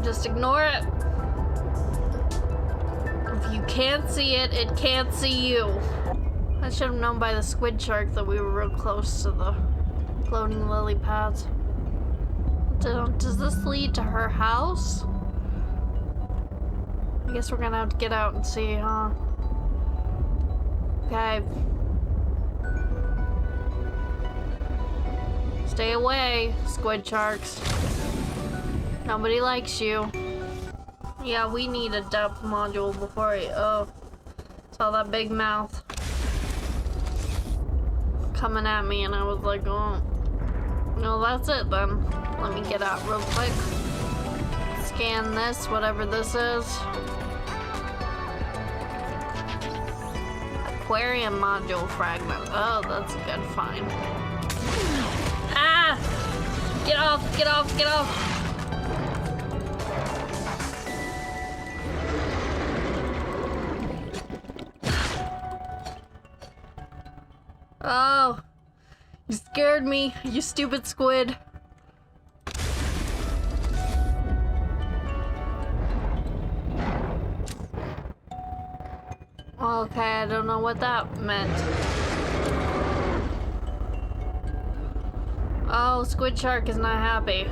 Just ignore it. If you can't see it, it can't see you. I should have known by the squid shark that we were real close to the floating lily pads. Does this lead to her house? I guess we're gonna have to get out and see, huh? Okay. Stay away, squid sharks. Nobody likes you. Yeah, we need a depth module before I saw that big mouth coming at me, and I was like, oh, no, that's it then. Let me get out real quick. Scan this, whatever this is. Aquarium module fragment. Oh, that's a good find. Ah! Get off, get off, get off! Oh, you scared me, you stupid squid. Okay, I don't know what that meant. Oh, squid shark is not happy.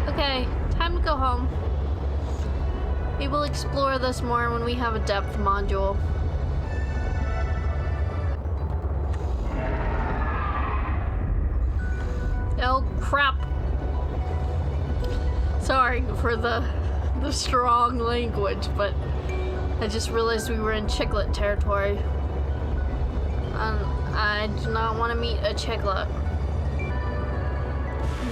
Okay, time to go home. We will explore this more when we have a depth module. Oh, crap. Sorry for the strong language, but I just realized we were in chicklet territory. I do not want to meet a chicklet.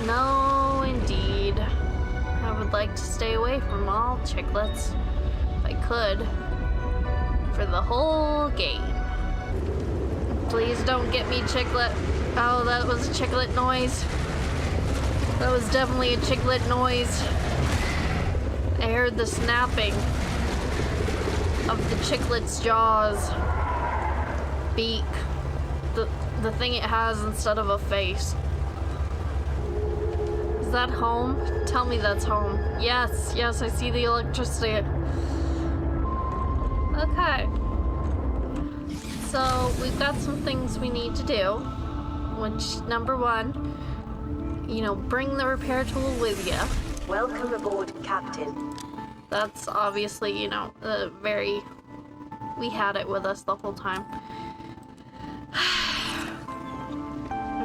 No, indeed. I would like to stay away from all chicklets, if I could, for the whole game. Please don't get me, chicklet. Oh, that was a chicklet noise. That was definitely a chicklet noise. I heard the snapping of the chicklet's jaws. Beak. The thing it has instead of a face. Is that home? Tell me that's home. Yes, yes, I see the electricity. Okay. So, we've got some things we need to do. Which, number one, you know, bring the repair tool with you. Welcome aboard, Captain. That's obviously, you know, we had it with us the whole time.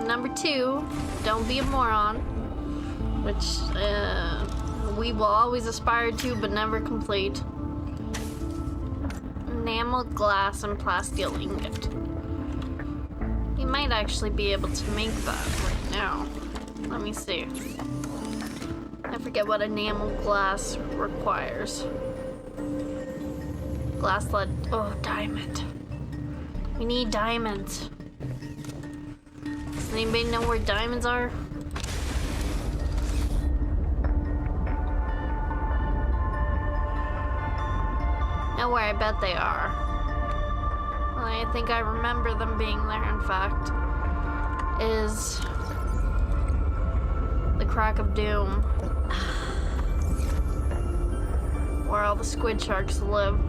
Number two, don't be a moron, which we will always aspire to but never complete. Enamel glass and plasteel ingot. You might actually be able to make that right now. Let me see. I forget what enamel glass requires. Glass lead. Oh, diamond. We need diamonds. Does anybody know where diamonds are? Nowhere, I bet they are. I think I remember them being there, in fact. Is the Crack of Doom. Where all the squid sharks live.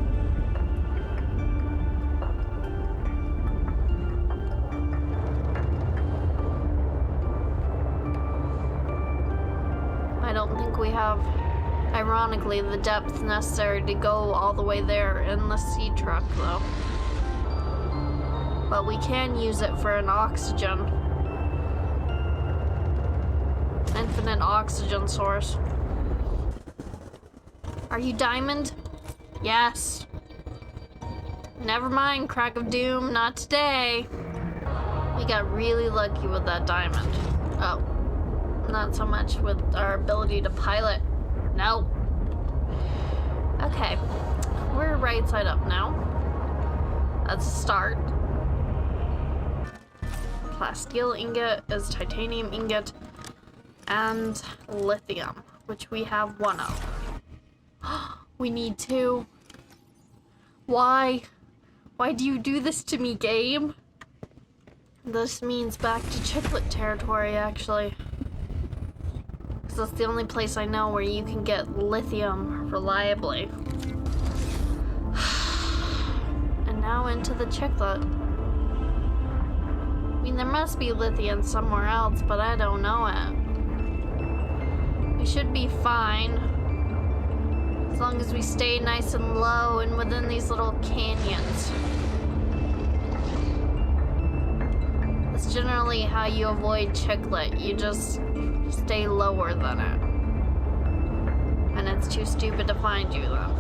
I don't think we have, ironically, the depth necessary to go all the way there in the sea truck, though. But we can use it for an oxygen. Infinite oxygen source. Are you diamond? Yes. Never mind, Crack of Doom, not today. We got really lucky with that diamond. Oh. Not so much with our ability to pilot. No. Okay. We're right side up now. That's a start. Plasteel ingot is titanium ingot and lithium, which we have one of. We need to. Why? Why do you do this to me, game? This means back to Chiclet territory, actually. Because that's the only place I know where you can get lithium reliably. And now into the Chiclet. I mean, there must be lithium somewhere else, but I don't know it. We should be fine. As long as we stay nice and low and within these little canyons. That's generally how you avoid Chiclet. You just stay lower than it. And it's too stupid to find you, though.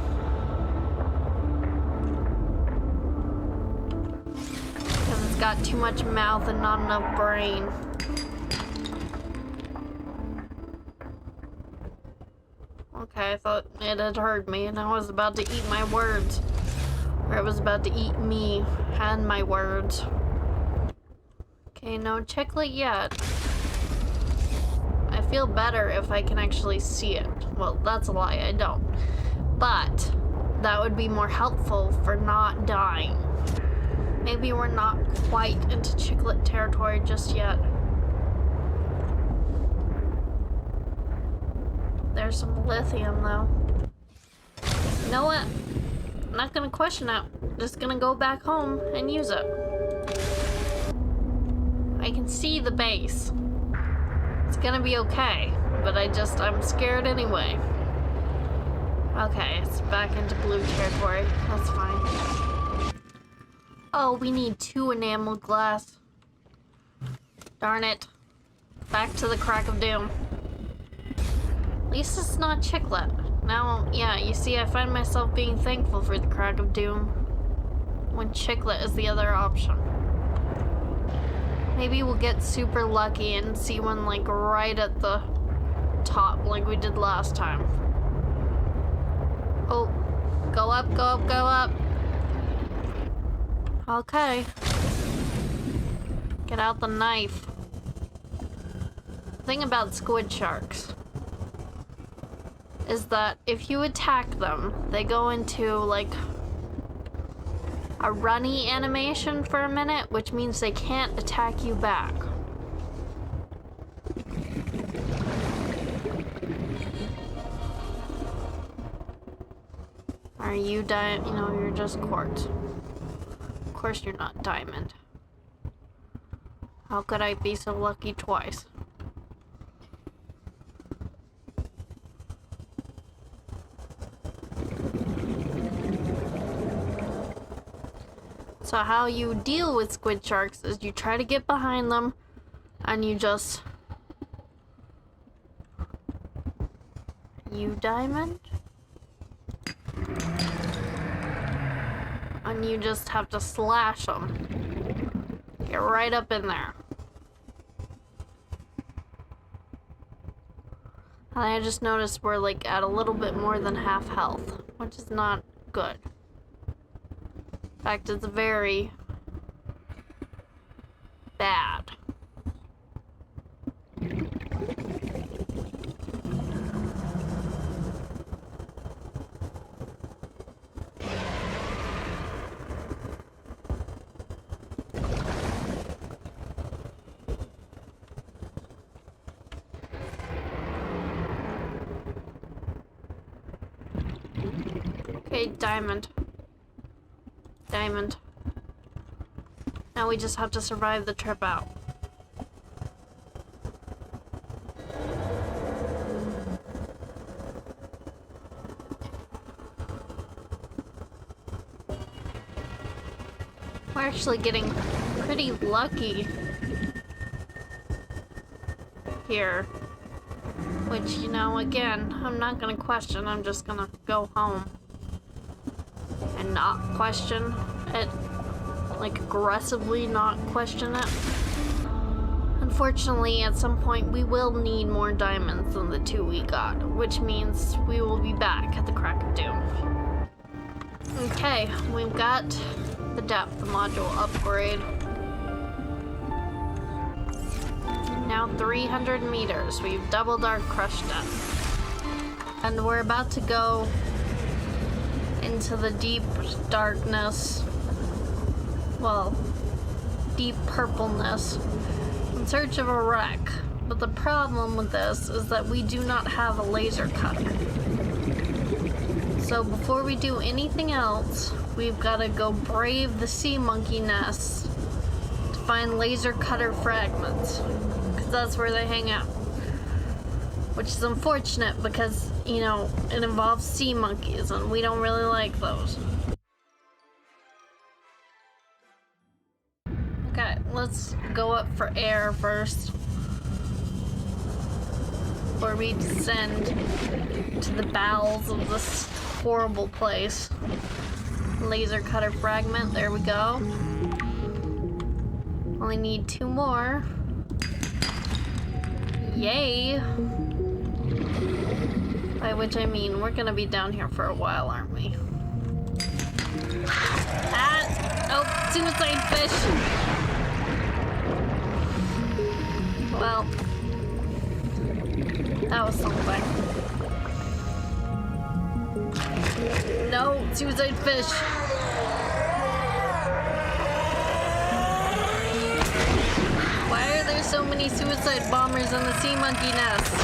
Because it's got too much mouth and not enough brain. Okay, I thought it had heard me and I was about to eat my words. Or it was about to eat me and my words. Okay, no Chiclet yet. I feel better if I can actually see it. Well, that's a lie, I don't. But that would be more helpful for not dying. Maybe we're not quite into Chiclet territory just yet. There's some lithium, though. You know what? I'm not gonna question it. I'm just gonna go back home and use it. I can see the base. It's gonna be okay, but I'm scared anyway. Okay, it's back into blue territory. That's fine. Oh, we need 2 enameled glass. Darn it. Back to the crack of doom. At least it's not Chiclet. Now, yeah, you see, I find myself being thankful for the crack of doom when Chiclet is the other option. Maybe we'll get super lucky and see one like right at the top like we did last time. Oh, go up, go up, go up. Okay. Get out the knife. The thing about squid sharks is that if you attack them, they go into like a runny animation for a minute, which means they can't attack you back. Are you diamond? No, you're just quartz. Of course you're not diamond. How could I be so lucky twice? So how you deal with squid sharks is you try to get behind them and you just... You diamond? And you just have to slash them. Get right up in there. And I just noticed we're like at a little bit more than half health, which is not good. In fact, it's very bad. Okay, diamond. Diamond. Now we just have to survive the trip out. We're actually getting pretty lucky here. Which, you know, again, I'm not gonna question, I'm just gonna go home. And not question it, like aggressively not question it. Unfortunately, at some point we will need more diamonds than the 2 we got, which means we will be back at the crack of doom. Okay, we've got the depth module upgrade. Now 300 meters, we've doubled our crush depth. And we're about to go into the deep darkness, well, deep purpleness, in search of a wreck. But the problem with this is that we do not have a laser cutter. So before we do anything else, we've got to go brave the sea monkey nests to find laser cutter fragments, because that's where they hang out. Which is unfortunate because, you know, it involves sea monkeys and we don't really like those. Okay, let's go up for air first, before we descend to the bowels of this horrible place. Laser cutter fragment, there we go. Only need 2 more. Yay! By which I mean, we're gonna be down here for a while, aren't we? Ah! Oh, suicide fish! Well, that was something. No, suicide fish! Why are there so many suicide bombers in the sea monkey nest?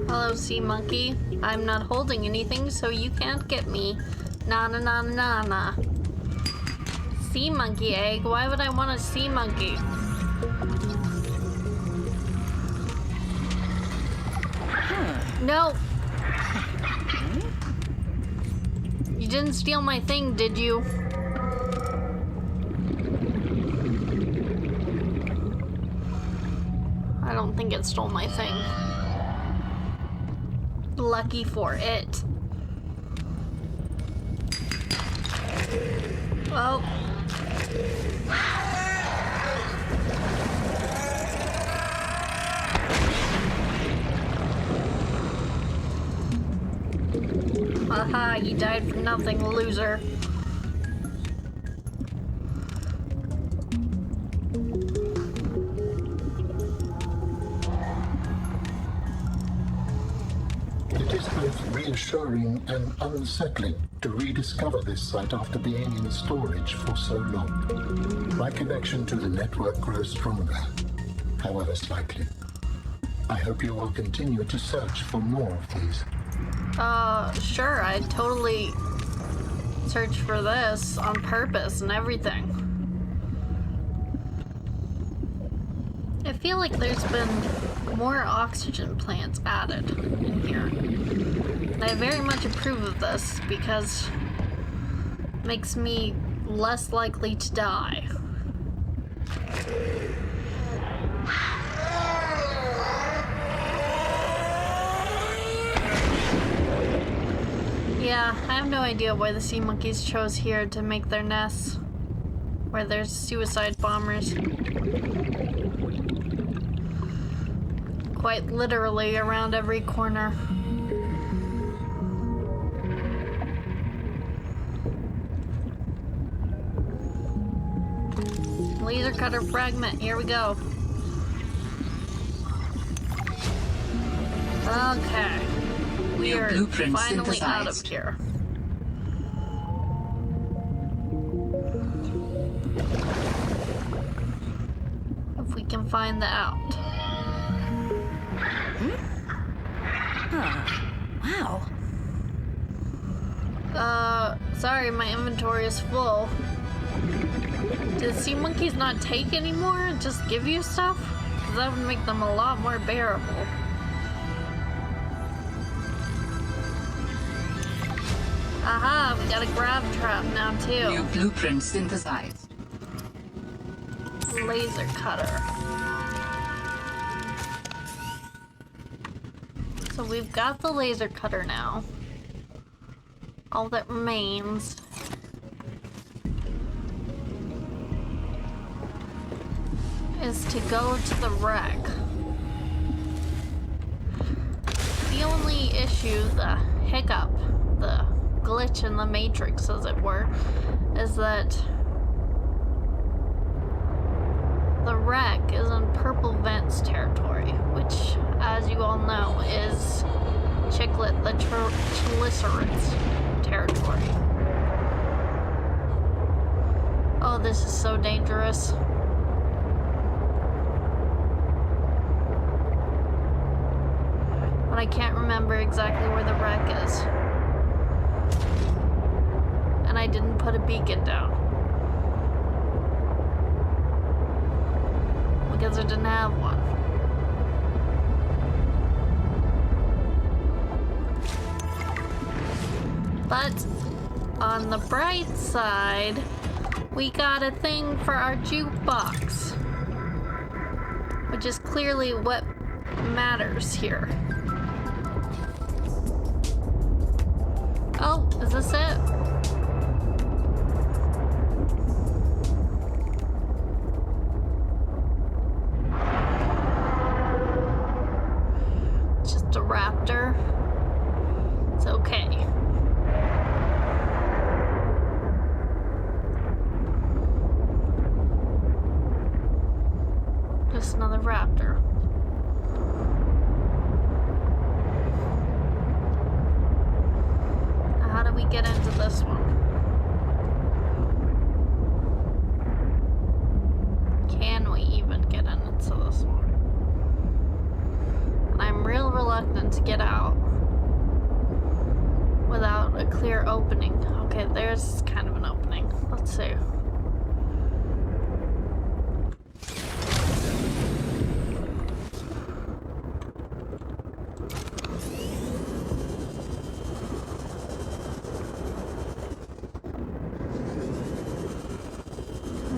Hello, sea monkey. I'm not holding anything, so you can't get me. Na na na na na. Sea monkey egg? Why would I want a sea monkey? No! You didn't steal my thing, did you? I don't think it stole my thing. Lucky for it. Oh. Aha, you died for nothing, loser. It is both reassuring and unsettling to rediscover this site after being in storage for so long. My connection to the network grows stronger, however slightly. I hope you will continue to search for more of these. Sure, I'd totally search for this on purpose and everything. I feel like there's been more oxygen plants added in here. And I very much approve of this because it makes me less likely to die. Yeah, I have no idea why the sea monkeys chose here to make their nests, where there's suicide bombers. Quite literally around every corner. Laser cutter fragment, here we go. Okay. We are finally out of here. If we can find the out. Wow. Sorry, my inventory is full. Did sea monkeys not take anymore and just give you stuff? Because that would make them a lot more bearable. Aha, we got a grab trap now too. New blueprint synthesized. Laser cutter. So we've got the laser cutter now. All that remains is to go to the wreck. The only issue, the hiccup, the glitch in the matrix, as it were, is that the wreck is in Purple Vents territory, which, as you all know, is Chiclet the Chelicerates territory. Oh, this is so dangerous. But I can't remember exactly where the wreck is. And I didn't put a beacon down. Because I didn't have one. But on the bright side, we got a thing for our jukebox, which is clearly what matters here. Oh, is this it? Just a raptor. It's okay. Just another raptor. Now, how do we get into this one? Can we even get into this one? And I'm real reluctant to get out without a clear opening. Okay, there's kind of an opening. Let's see.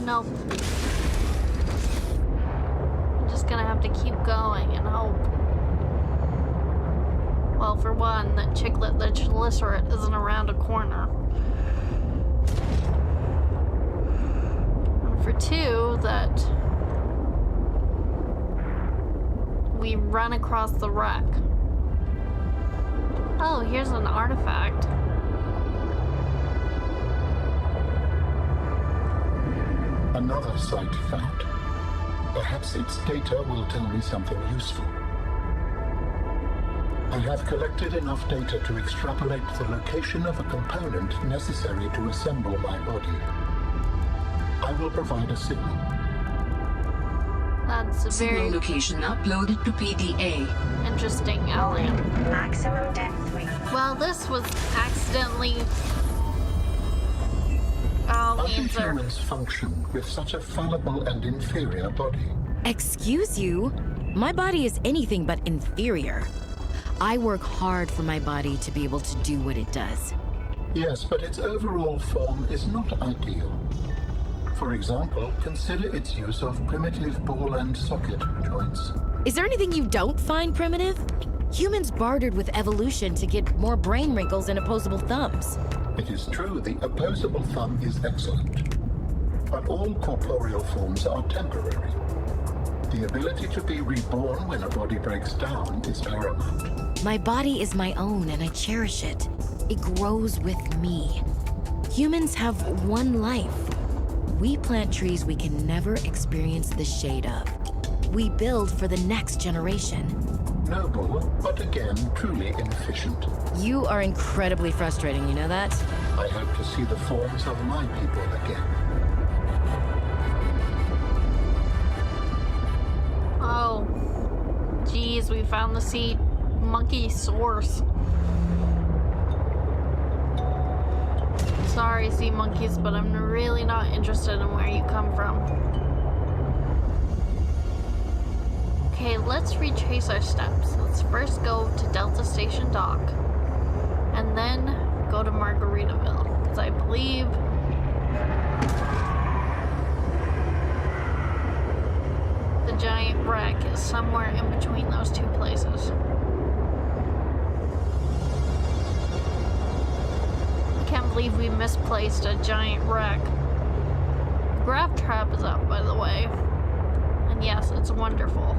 Nope. I'm just gonna have to keep going and hope. Well, for one, that Chiclet the Chelicerate isn't around a corner. And for two, that we run across the wreck. Oh, here's an artifact. Another site found. Perhaps its data will tell me something useful. I have collected enough data to extrapolate the location of a component necessary to assemble my body. I will provide a signal. That's a Signal very location uploaded to PDA. interesting alien. Maximum depth 3. Well, this was accidentally... How do answer. humans function with such a fallible and inferior body? Excuse you? My body is anything but inferior. I work hard for my body to be able to do what it does. Yes, but its overall form is not ideal. For example, consider its use of primitive ball and socket joints. Is there anything you don't find primitive? Humans bartered with evolution to get more brain wrinkles and opposable thumbs. It is true the opposable thumb is excellent, but all corporeal forms are temporary. The ability to be reborn when a body breaks down is paramount. My body is my own and I cherish it. It grows with me. Humans have one life. We plant trees we can never experience the shade of. We build for the next generation. Noble, but again, truly inefficient. You are incredibly frustrating, you know that? I hope to see the forms of my people again. Oh, geez, we found the sea monkey source. Sorry, sea monkeys, but I'm really not interested in where you come from. Okay, let's retrace our steps. Let's first go to Delta Station Dock, and then go to Margaritaville, because I believe the giant wreck is somewhere in between those two places. I can't believe we misplaced a giant wreck. The grab trap is up, by the way, and yes, it's wonderful.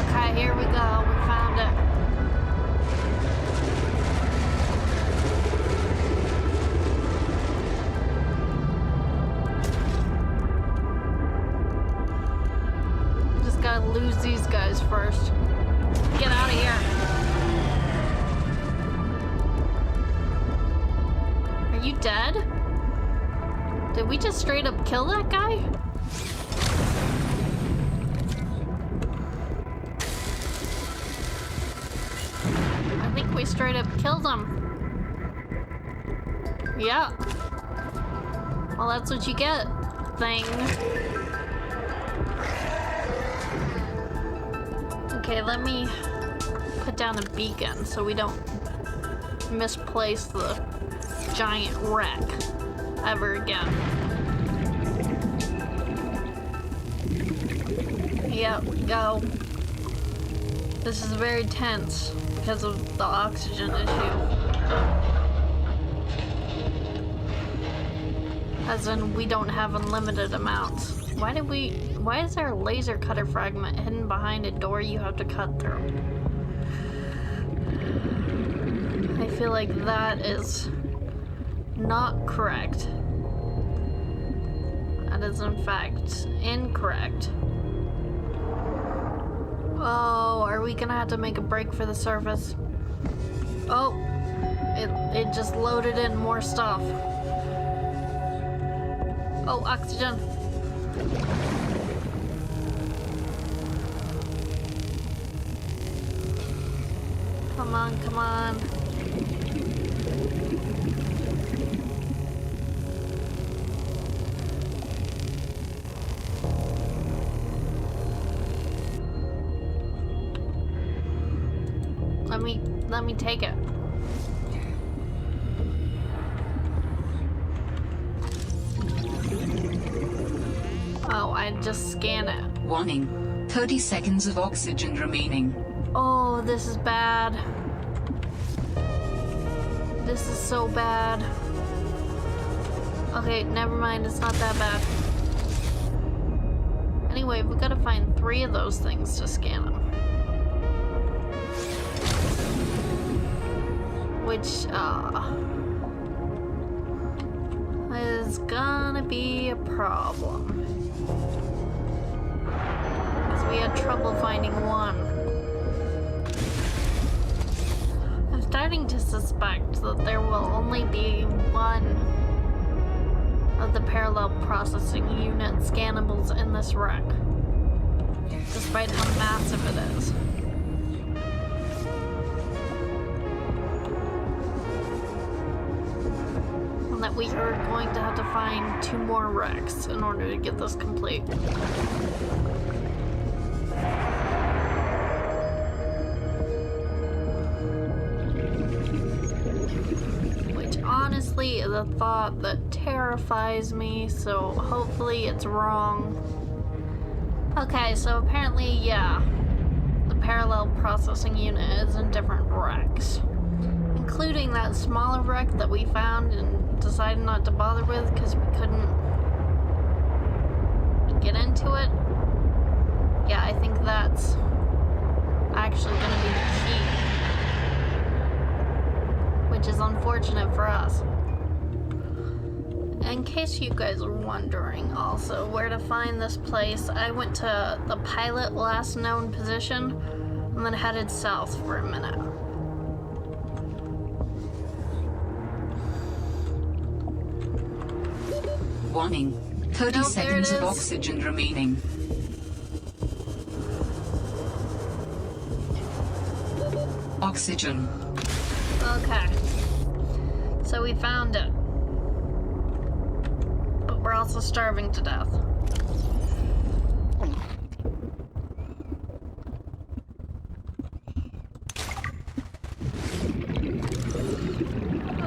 Okay, here we go. We found it. gotta lose these guys first. Get out of here. Are you dead? Did we just straight up kill that guy? I think we straight up killed him. Yeah. Well, that's what you get, thing. Okay, let me put down a beacon so we don't misplace the giant wreck ever again. Yep, go. This is very tense because of the oxygen issue. As in, we don't have unlimited amounts. Why is there a laser cutter fragment hidden behind a door you have to cut through? I feel like that is not correct. That is in fact incorrect. Oh, are we gonna have to make a break for the surface? Oh, it just loaded in more stuff. Oh, oxygen. Come on, come on. Let me take it. Oh, I just scan it. Warning. 30 seconds of oxygen remaining. Oh, this is bad. This is so bad. Okay, never mind. It's not that bad. Anyway, we gotta find 3 of those things to scan them. Which, is gonna be a problem. Because we had trouble finding one. I'm starting to suspect that there will only be one of the parallel processing unit scannables in this wreck, despite how massive it is. And that we are going to have to find 2 more wrecks in order to get this complete. Which honestly is a thought that terrifies me, so hopefully it's wrong. Okay, so apparently, yeah, the parallel processing unit is in different wrecks, including that smaller wreck that we found and decided not to bother with because we couldn't get into it. Yeah, I think that's actually going to be the key, which is unfortunate for us. In case you guys are wondering also where to find this place, I went to the pilot last known position and then headed south for a minute. Warning. 30 seconds of oxygen remaining. Oxygen. Okay. So we found it. But we're also starving to death.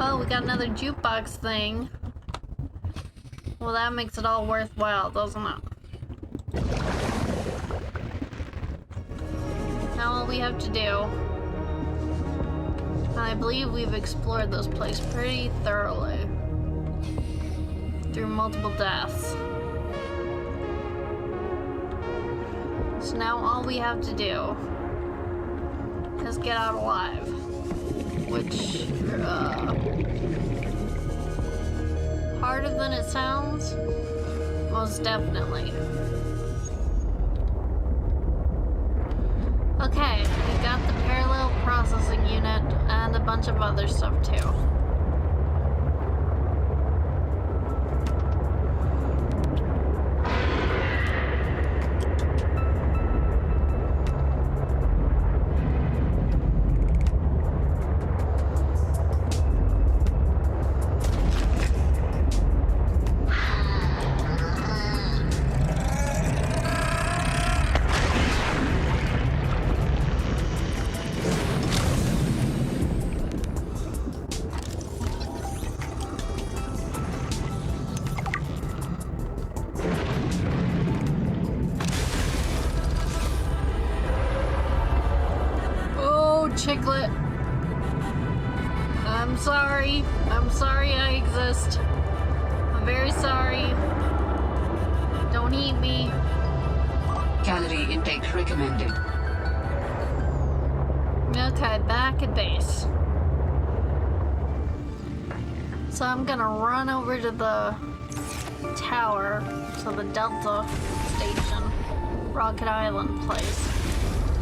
Oh, we got another jukebox thing. Well, that makes it all worthwhile, doesn't it? Now all we have to do, and I believe we've explored this place pretty thoroughly through multiple deaths. So now all we have to do is get out alive, which, harder than it sounds, most definitely. Okay, we got the parallel processing unit and a bunch of other stuff too. Chicklet. I'm sorry. I'm sorry I exist. I'm very sorry. Don't eat me. Calorie intake recommended. Okay, back at base. So I'm gonna run over to the tower, to the Delta station, Rocket Island place.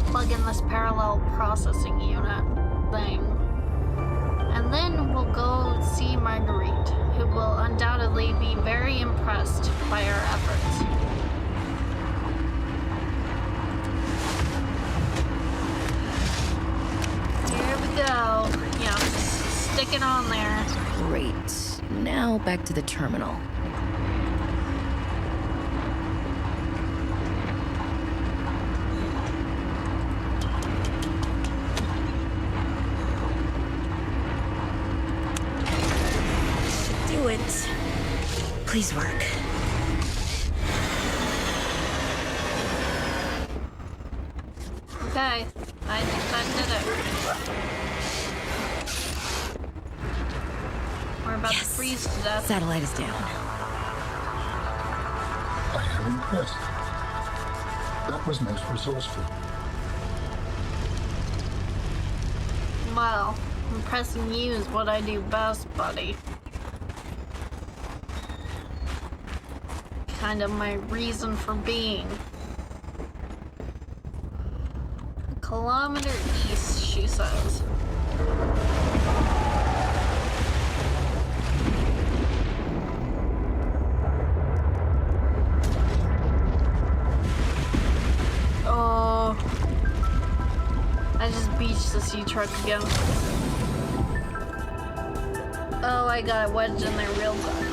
Plug in this parallel processing unit thing. And then we'll go see Marguerite, who will undoubtedly be very impressed by our efforts. Here we go. Yeah, just stick it on there. Great. Now back to the terminal. Please work. Okay, I think that did it. We're about to freeze to death. Satellite is down. I am impressed. That was most resourceful. Well, impressing you is what I do best, buddy. Kind of my reason for being. A kilometer east, she says. Oh, I just beached the sea truck again. Oh, I got wedged in there real good.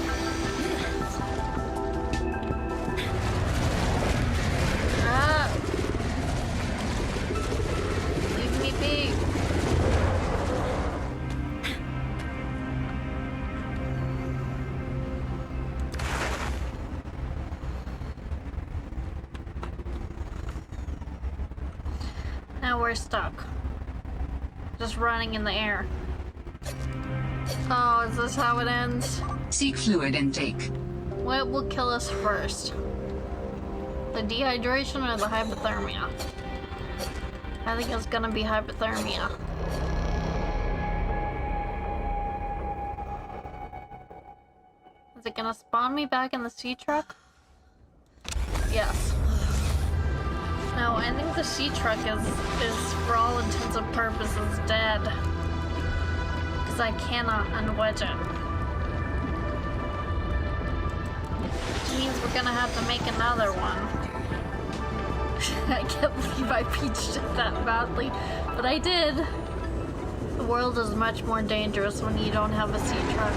Leave me be. Now we're stuck. Just running in the air. Oh, is this how it ends? Seek fluid intake. What will kill us first? The dehydration or the hypothermia? I think it's gonna be hypothermia. Is it gonna spawn me back in the sea truck? Yes. No, I think the sea truck is for all intents and purposes dead. Because I cannot unwedge it. Which means we're gonna have to make another one. I can't believe I peached it that badly, but I did. The world is much more dangerous when you don't have a sea truck.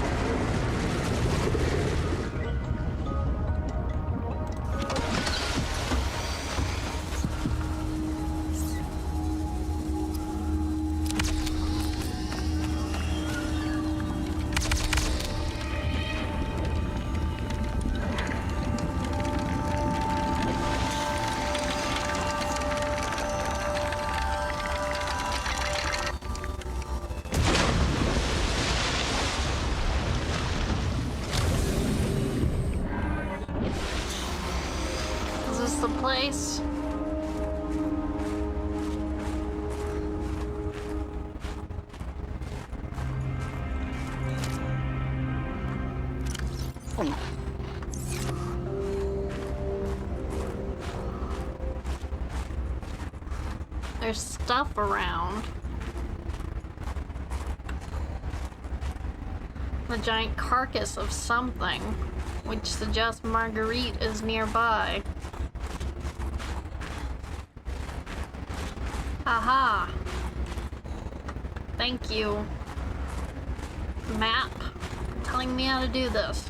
The place. There's stuff around. A giant carcass of something, which suggests Marguerite is nearby. Aha! Thank you, map, for telling me how to do this.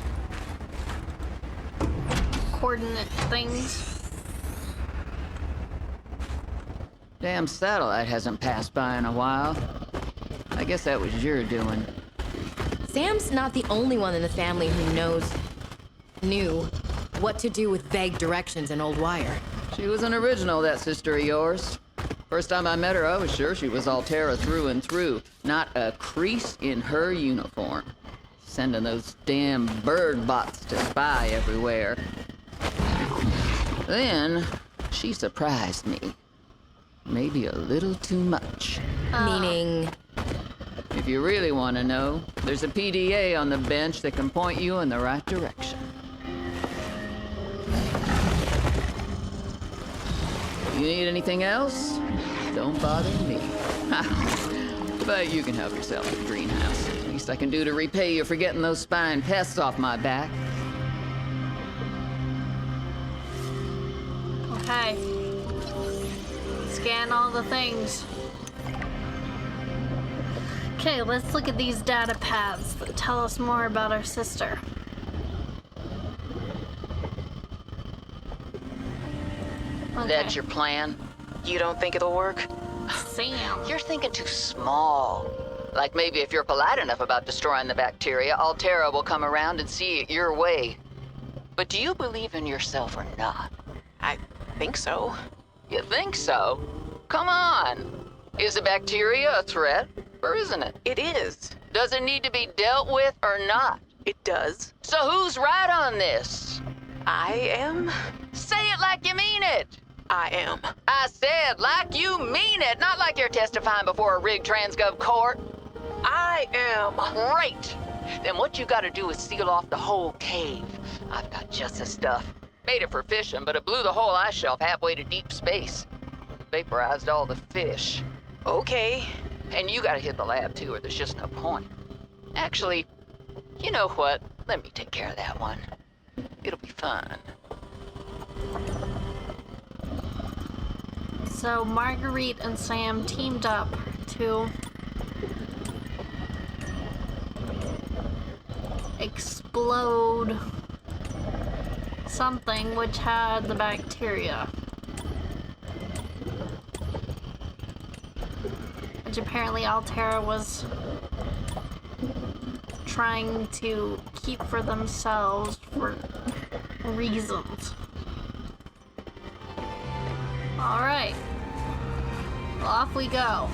Coordinate things. Damn satellite hasn't passed by in a while. I guess that was your doing. Sam's not the only one in the family who knew what to do with vague directions in old wire. She was an original, that sister of yours. First time I met her, I was sure she was Altera through and through. Not a crease in her uniform. Sending those damn bird bots to spy everywhere. Then, she surprised me. Maybe a little too much. Meaning? If you really want to know, there's a PDA on the bench that can point you in the right direction. You need anything else? Don't bother me. But you can help yourself at the greenhouse. Least I can do to repay you for getting those spine pests off my back. Okay. Scan all the things. Okay, let's look at these data pads that tell us more about our sister. Okay. That's your plan? You don't think it'll work? Sam. You're thinking too small. Like maybe if you're polite enough about destroying the bacteria, Altera will come around and see it your way. But do you believe in yourself or not? I think so. You think so? Come on. Is the bacteria a threat, or isn't it? It is. Does it need to be dealt with or not? It does. So who's right on this? I am. Say it like you mean it. I am. I said like you mean it, not like you're testifying before a rigged transgov court. I am. Great. Then what you gotta do is seal off the whole cave. I've got just the stuff. Made it for fishing, but it blew the whole ice shelf halfway to deep space. Vaporized all the fish. Okay. And you gotta hit the lab too, or there's just no point. Actually, you know what? Let me take care of that one. It'll be fun. So Marguerite and Sam teamed up to explode something which had the bacteria, which apparently Altera was trying to keep for themselves for reasons. Alright, well, off we go.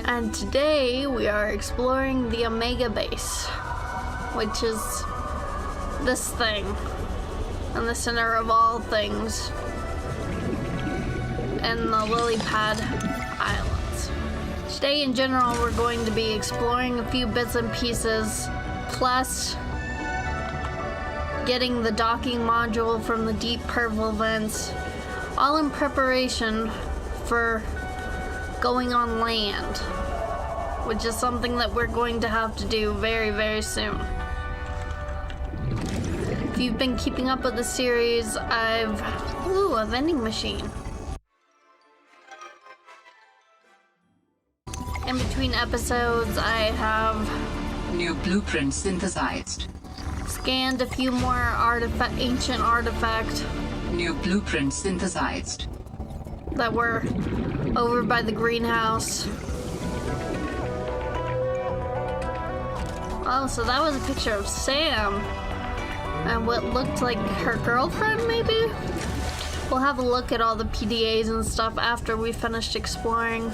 And today we are exploring the Omega Base, which is this thing, in the center of all things, in the Lily Pad Islands. Today in general we're going to be exploring a few bits and pieces, plus getting the docking module from the Deep Purple vents, all in preparation for going on land, which is something that we're going to have to do very, very soon. If you've been keeping up with the series, ooh, a vending machine. In between episodes, I have new blueprint synthesized. Scanned a few more ancient artifacts. New blueprint synthesized. That were over by the greenhouse. Oh, so that was a picture of Sam and what looked like her girlfriend, maybe? We'll have a look at all the PDAs and stuff after we finished exploring.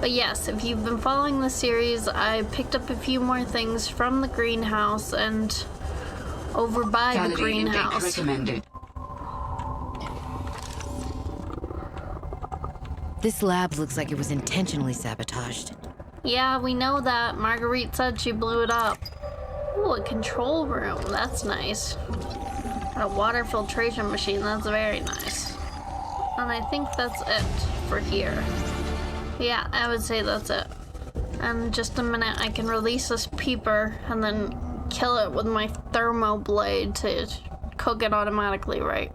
But yes, if you've been following the series, I picked up a few more things from the greenhouse and over by the greenhouse. Recommended. This lab looks like it was intentionally sabotaged. Yeah, we know that. Marguerite said she blew it up. Ooh, a control room. That's nice. And a water filtration machine. That's very nice. And I think that's it for here. Yeah, I would say that's it. And in just a minute, I can release this peeper and then kill it with my thermo blade to cook it automatically, right?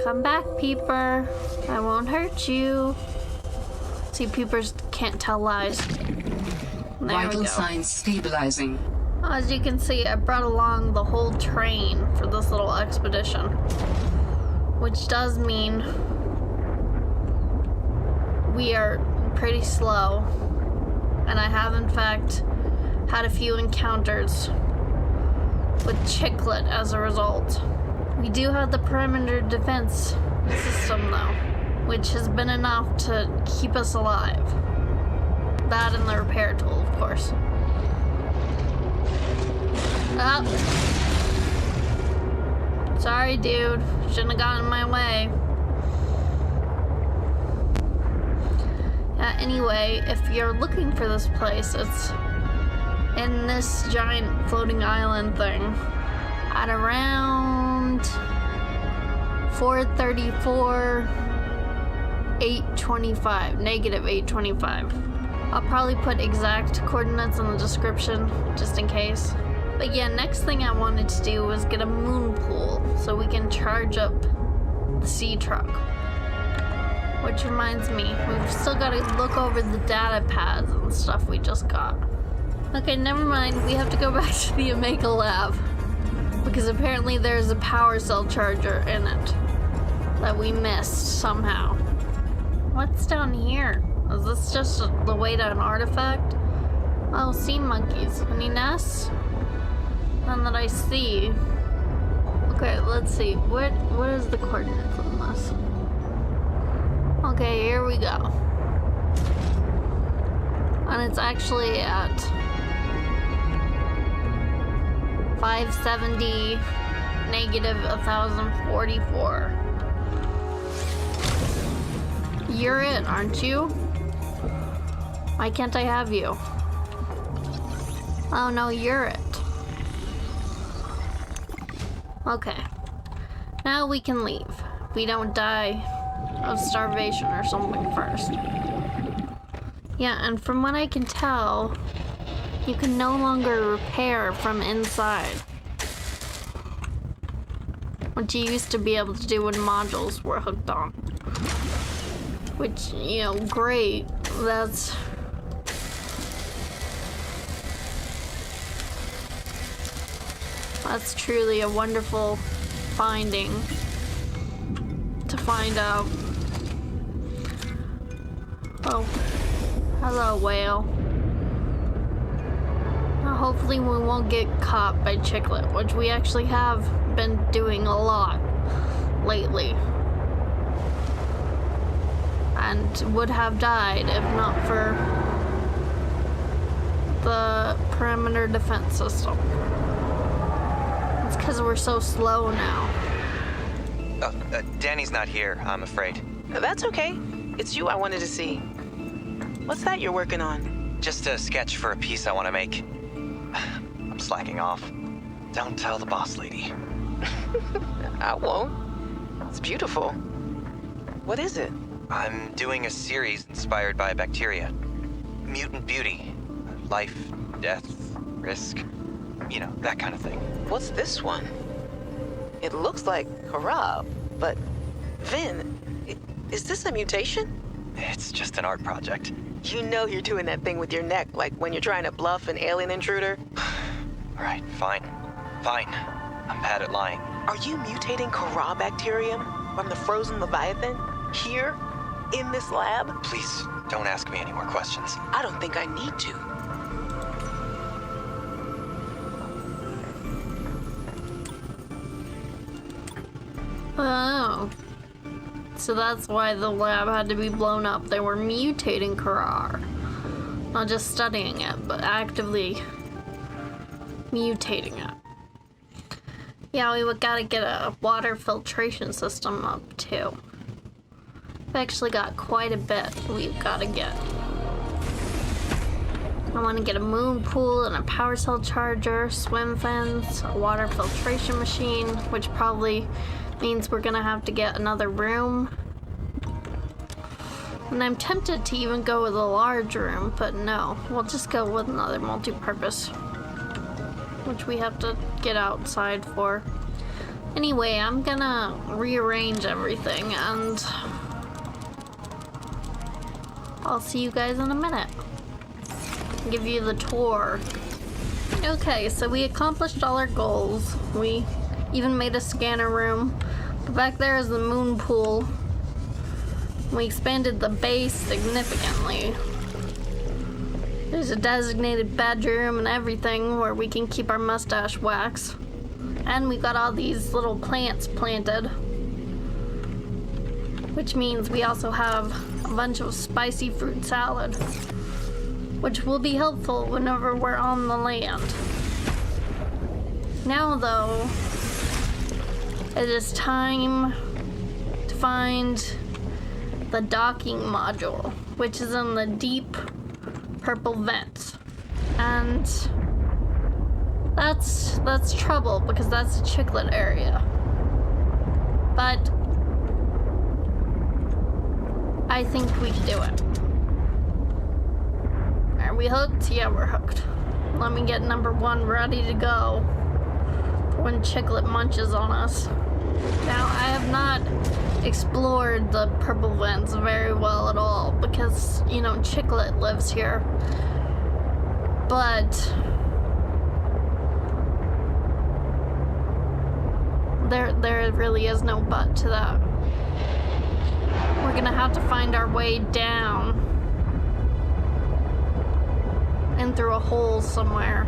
Come back, peeper. I won't hurt you. See, peepers can't tell lies. There Vital we go. signs stabilizing. As you can see, I brought along the whole train for this little expedition. Which does mean we are pretty slow. And I have, in fact, had a few encounters with Chiclet as a result. We do have the perimeter defense system, though, which has been enough to keep us alive. That and the repair tool, of course. Oh. Sorry, dude. Shouldn't have gotten in my way. Anyway, if you're looking for this place, it's in this giant floating island thing at around 434, 825, negative 825. I'll probably put exact coordinates in the description just in case. But yeah, next thing I wanted to do was get a moon pool so we can charge up the sea truck. Which reminds me, we've still got to look over the data pads and stuff we just got. Okay, never mind. We have to go back to the Omega lab. Because apparently there's a power cell charger in it that we missed somehow. What's down here? Is this just the way to an artifact? Oh, sea monkeys. Any nests? None that I see. Okay, let's see. What is the coordinates on this? Okay, here we go. And it's actually at 570, negative 1044. You're it, aren't you? Why can't I have you? Oh no, you're it. Okay. Now we can leave. We don't die of starvation or something first. Yeah, and from what I can tell, you can no longer repair from inside. Which you used to be able to do when modules were hooked on. Which, you know, great. That's truly a wonderful finding to find out. Oh, hello, whale. Well, hopefully we won't get caught by Chiclet, which we actually have been doing a lot lately. And would have died if not for the perimeter defense system. It's because we're so slow now. Danny's not here, I'm afraid. That's okay. It's you I wanted to see. What's that you're working on? Just a sketch for a piece I want to make. I'm slacking off. Don't tell the boss lady. I won't. It's beautiful. What is it? I'm doing a series inspired by bacteria. Mutant beauty. Life, death, risk. You know, that kind of thing. What's this one? It looks like Harab, but Vin, is this a mutation? It's just an art project. You know you're doing that thing with your neck, like when you're trying to bluff an alien intruder. All right, fine. I'm bad at lying. Are you mutating Kara bacterium from the frozen Leviathan here in this lab? Please, don't ask me any more questions. I don't think I need to. Oh. So that's why the lab had to be blown up. They were mutating Karar. Not just studying it, but actively mutating it. Yeah, we gotta get a water filtration system up too. We've actually got quite a bit we've gotta get. I want to get a moon pool and a power cell charger, swim fins, a water filtration machine, which probably means we're gonna have to get another room And I'm tempted to even go with a large room, but no. We'll just go with another multi-purpose, which we have to get outside for. Anyway, I'm gonna rearrange everything, and I'll see you guys in a minute. Give you the tour. Okay, so we accomplished all our goals. We even made a scanner room. But back there is the moon pool. We expanded the base significantly. There's a designated bedroom and everything where we can keep our mustache wax. And we got all these little plants planted. Which means we also have a bunch of spicy fruit salad, which will be helpful whenever we're on the land. Now though, it is time to find the docking module, which is in the deep purple vent. And that's trouble because that's a chiclet area. But I think we can do it. Are we hooked? Yeah, we're hooked. Let me get number 1 ready to go when Chiclet munches on us. Now, I have not explored the purple vents very well at all because, you know, Chiclet lives here. But there really is no but to that. We're gonna have to find our way down and through a hole somewhere.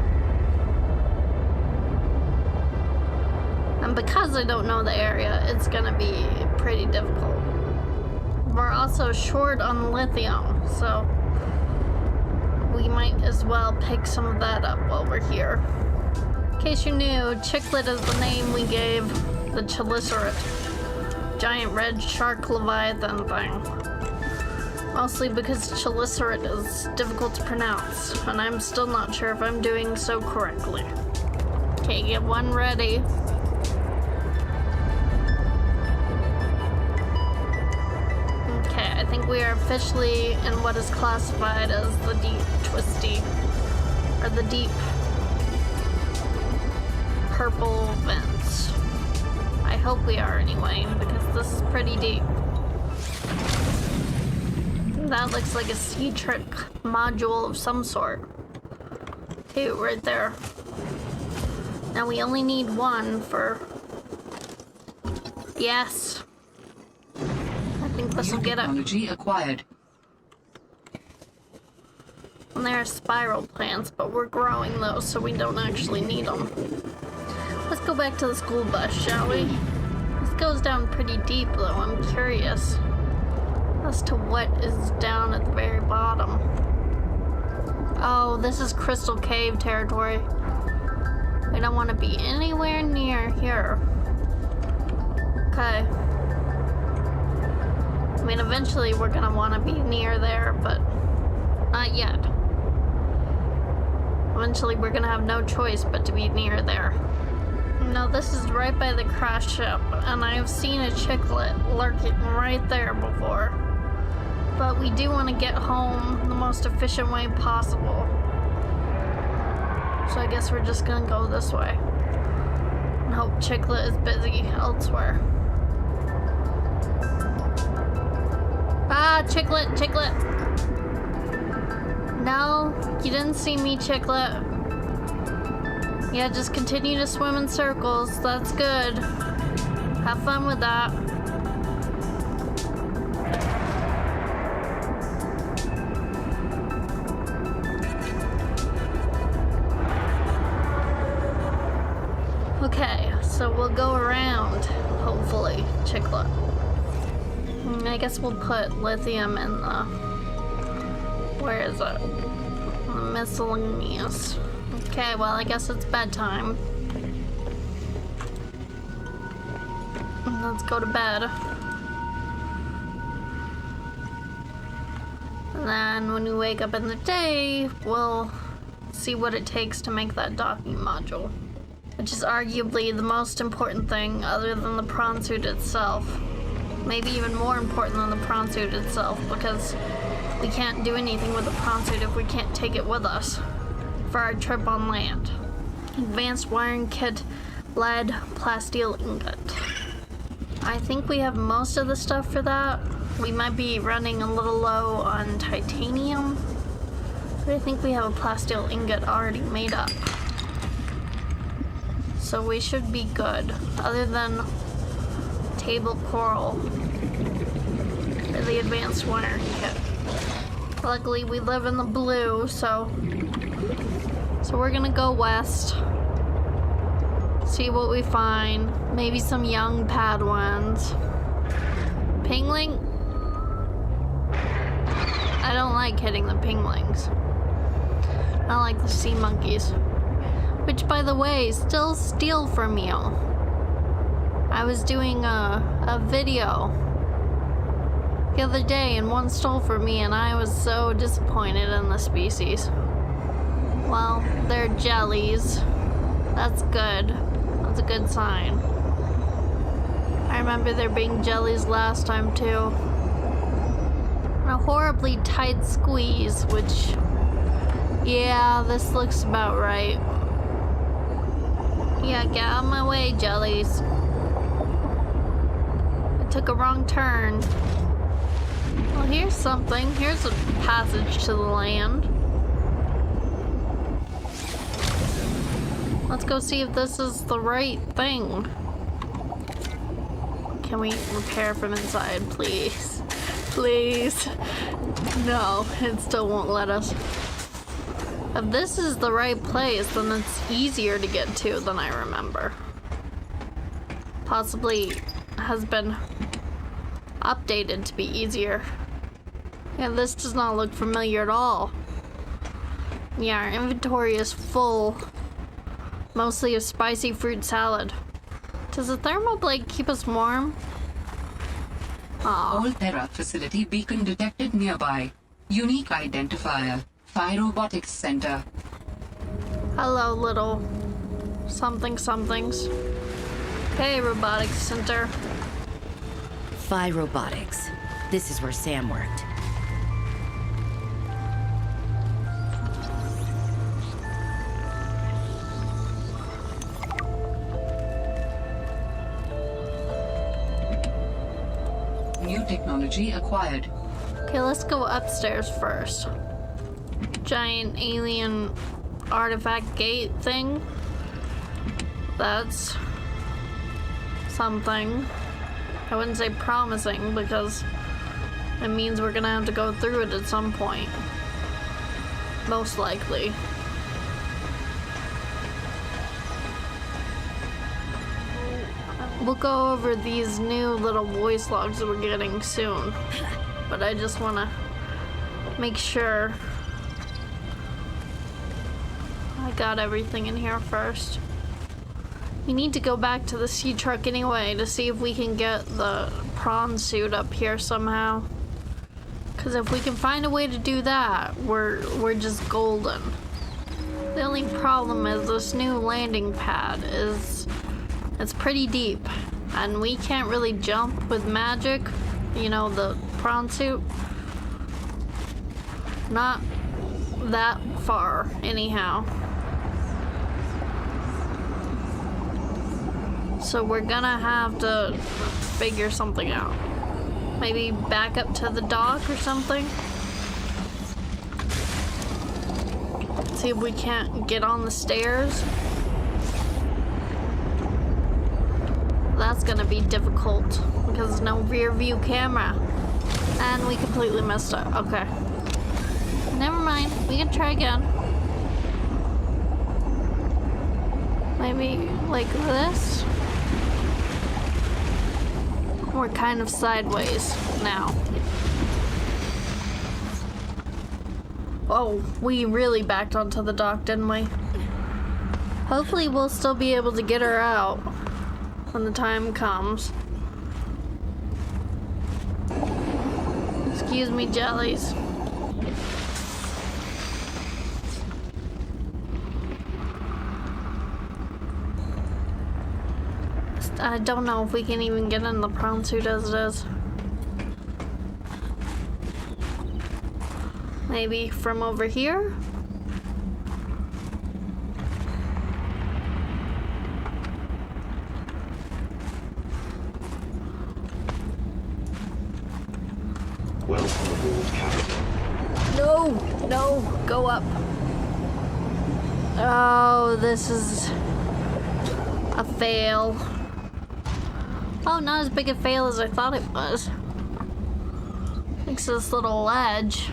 And because I don't know the area, it's gonna be pretty difficult. We're also short on lithium, so we might as well pick some of that up while we're here. In case you knew, Chiclet is the name we gave the Chelicerate, giant red shark leviathan thing. Mostly because Chelicerate is difficult to pronounce, and I'm still not sure if I'm doing so correctly. Okay, get 1 ready. Okay, I think we are officially in what is classified as the deep twisty, or the deep purple vents. I hope we are anyway, because this is pretty deep. That looks like a sea trick module of some sort. Okay, right there. Now we only need 1 for... Yes. I think this will get it. Technology acquired. And there are spiral plants, but we're growing those, so we don't actually need them. Let's go back to the school bus, shall we? This goes down pretty deep, though. I'm curious as to what is down at the very bottom. Oh, this is Crystal Cave territory. We don't want to be anywhere near here. Okay. I mean, eventually we're gonna want to be near there, but not yet. Eventually we're gonna have no choice but to be near there. No, this is right by the crash ship, and I've seen a Chiclet lurking right there before. But we do want to get home the most efficient way possible. So I guess we're just gonna go this way. And hope Chiclet is busy elsewhere. Ah, Chiclet, Chiclet! No, you didn't see me, Chiclet. Yeah, just continue to swim in circles. That's good. Have fun with that. Okay, so we'll go around, hopefully, Chiclet. I guess we'll put lithium in the... Where is it? The miscellaneous. Okay, well, I guess it's bedtime. Let's go to bed. And then when we wake up in the day, we'll see what it takes to make that docking module, which is arguably the most important thing other than the prawn suit itself. Maybe even more important than the prawn suit itself, because we can't do anything with the prawn suit if we can't take it with us for our trip on land. Advanced wiring kit, lead, plasteel ingot. I think we have most of the stuff for that. We might be running a little low on titanium, but I think we have a plasteel ingot already made up. So we should be good, other than table coral for the advanced wiring kit. Luckily we live in the blue, so we're gonna go west, see what we find. Maybe some young Padawans. Pingling? I don't like hitting the pinglings. I like the sea monkeys, which, by the way, still steal from you. I was doing a video the other day and one stole from me, and I was so disappointed in the species. Well, they're jellies. That's good. That's a good sign. I remember there being jellies last time too. And a horribly tight squeeze, which, yeah, this looks about right. Yeah, get out of my way, jellies. I took a wrong turn. Well, here's something. Here's a passage to the land. Let's go see if this is the right thing. Can we repair from inside, please? Please. No, it still won't let us. If this is the right place, then it's easier to get to than I remember. Possibly has been updated to be easier. Yeah, this does not look familiar at all. Yeah, our inventory is full. Mostly of spicy fruit salad. Does the thermal blade keep us warm? All Terra facility beacon detected nearby. Unique identifier. Phi Robotics Center. Hello, little somethings. Hey, Robotics Center. Phi Robotics. This is where Sam worked. New technology acquired. Okay, let's go upstairs first. Giant alien artifact gate thing. That's something. I wouldn't say promising, because it means we're gonna have to go through it at some point. Most likely. We'll go over these new little voice logs that we're getting soon. But I just wanna make sure I got everything in here first. We need to go back to the sea truck anyway to see if we can get the prawn suit up here somehow. Because if we can find a way to do that, we're just golden. The only problem is this new landing pad it's pretty deep, and we can't really jump with magic. You know, the prawn suit. Not that far, anyhow. So we're gonna have to figure something out. Maybe back up to the dock or something. See if we can't get on the stairs. That's gonna be difficult because there's no rear view camera. And we completely messed up. Okay. Never mind. We can try again. Maybe like this. We're kind of sideways now. Oh, we really backed onto the dock, didn't we? Hopefully we'll still be able to get her out when the time comes. Excuse me, jellies. I don't know if we can even get in the prawn suit as it is. Maybe from over here? Welcome aboard, Captain. No, no, go up. Oh, this is a fail. Oh, not as big a fail as I thought it was. Thanks to this little ledge.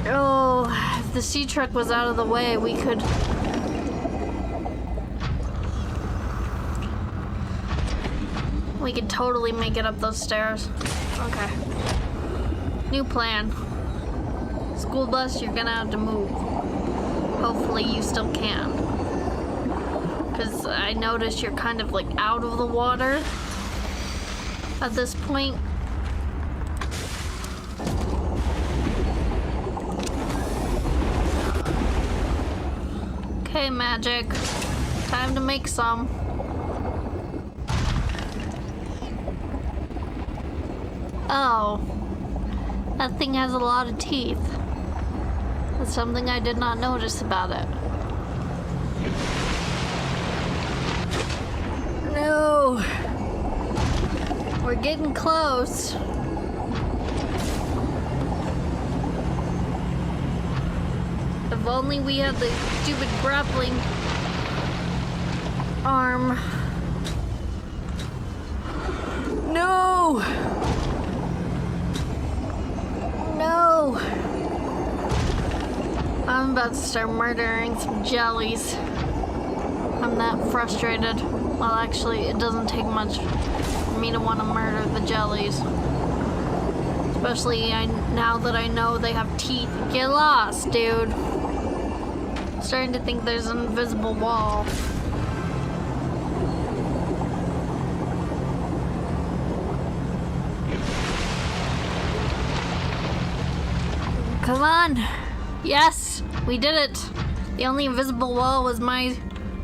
Oh, if the sea truck was out of the way, we could... We could totally make it up those stairs. Okay. New plan. School bus, you're gonna have to move. Hopefully you still can. Because I noticed you're kind of like out of the water at this point. Okay, magic. Time to make some. Oh. That thing has a lot of teeth. That's something I did not notice about it. No. We're getting close. If only we had the stupid grappling arm. No! No! I'm about to start murdering some jellies. I'm that frustrated. Well, actually, it doesn't take much for me to want to murder the jellies. Especially now that I know they have teeth. Get lost, dude. Starting to think there's an invisible wall. Come on! Yes! We did it! The only invisible wall was my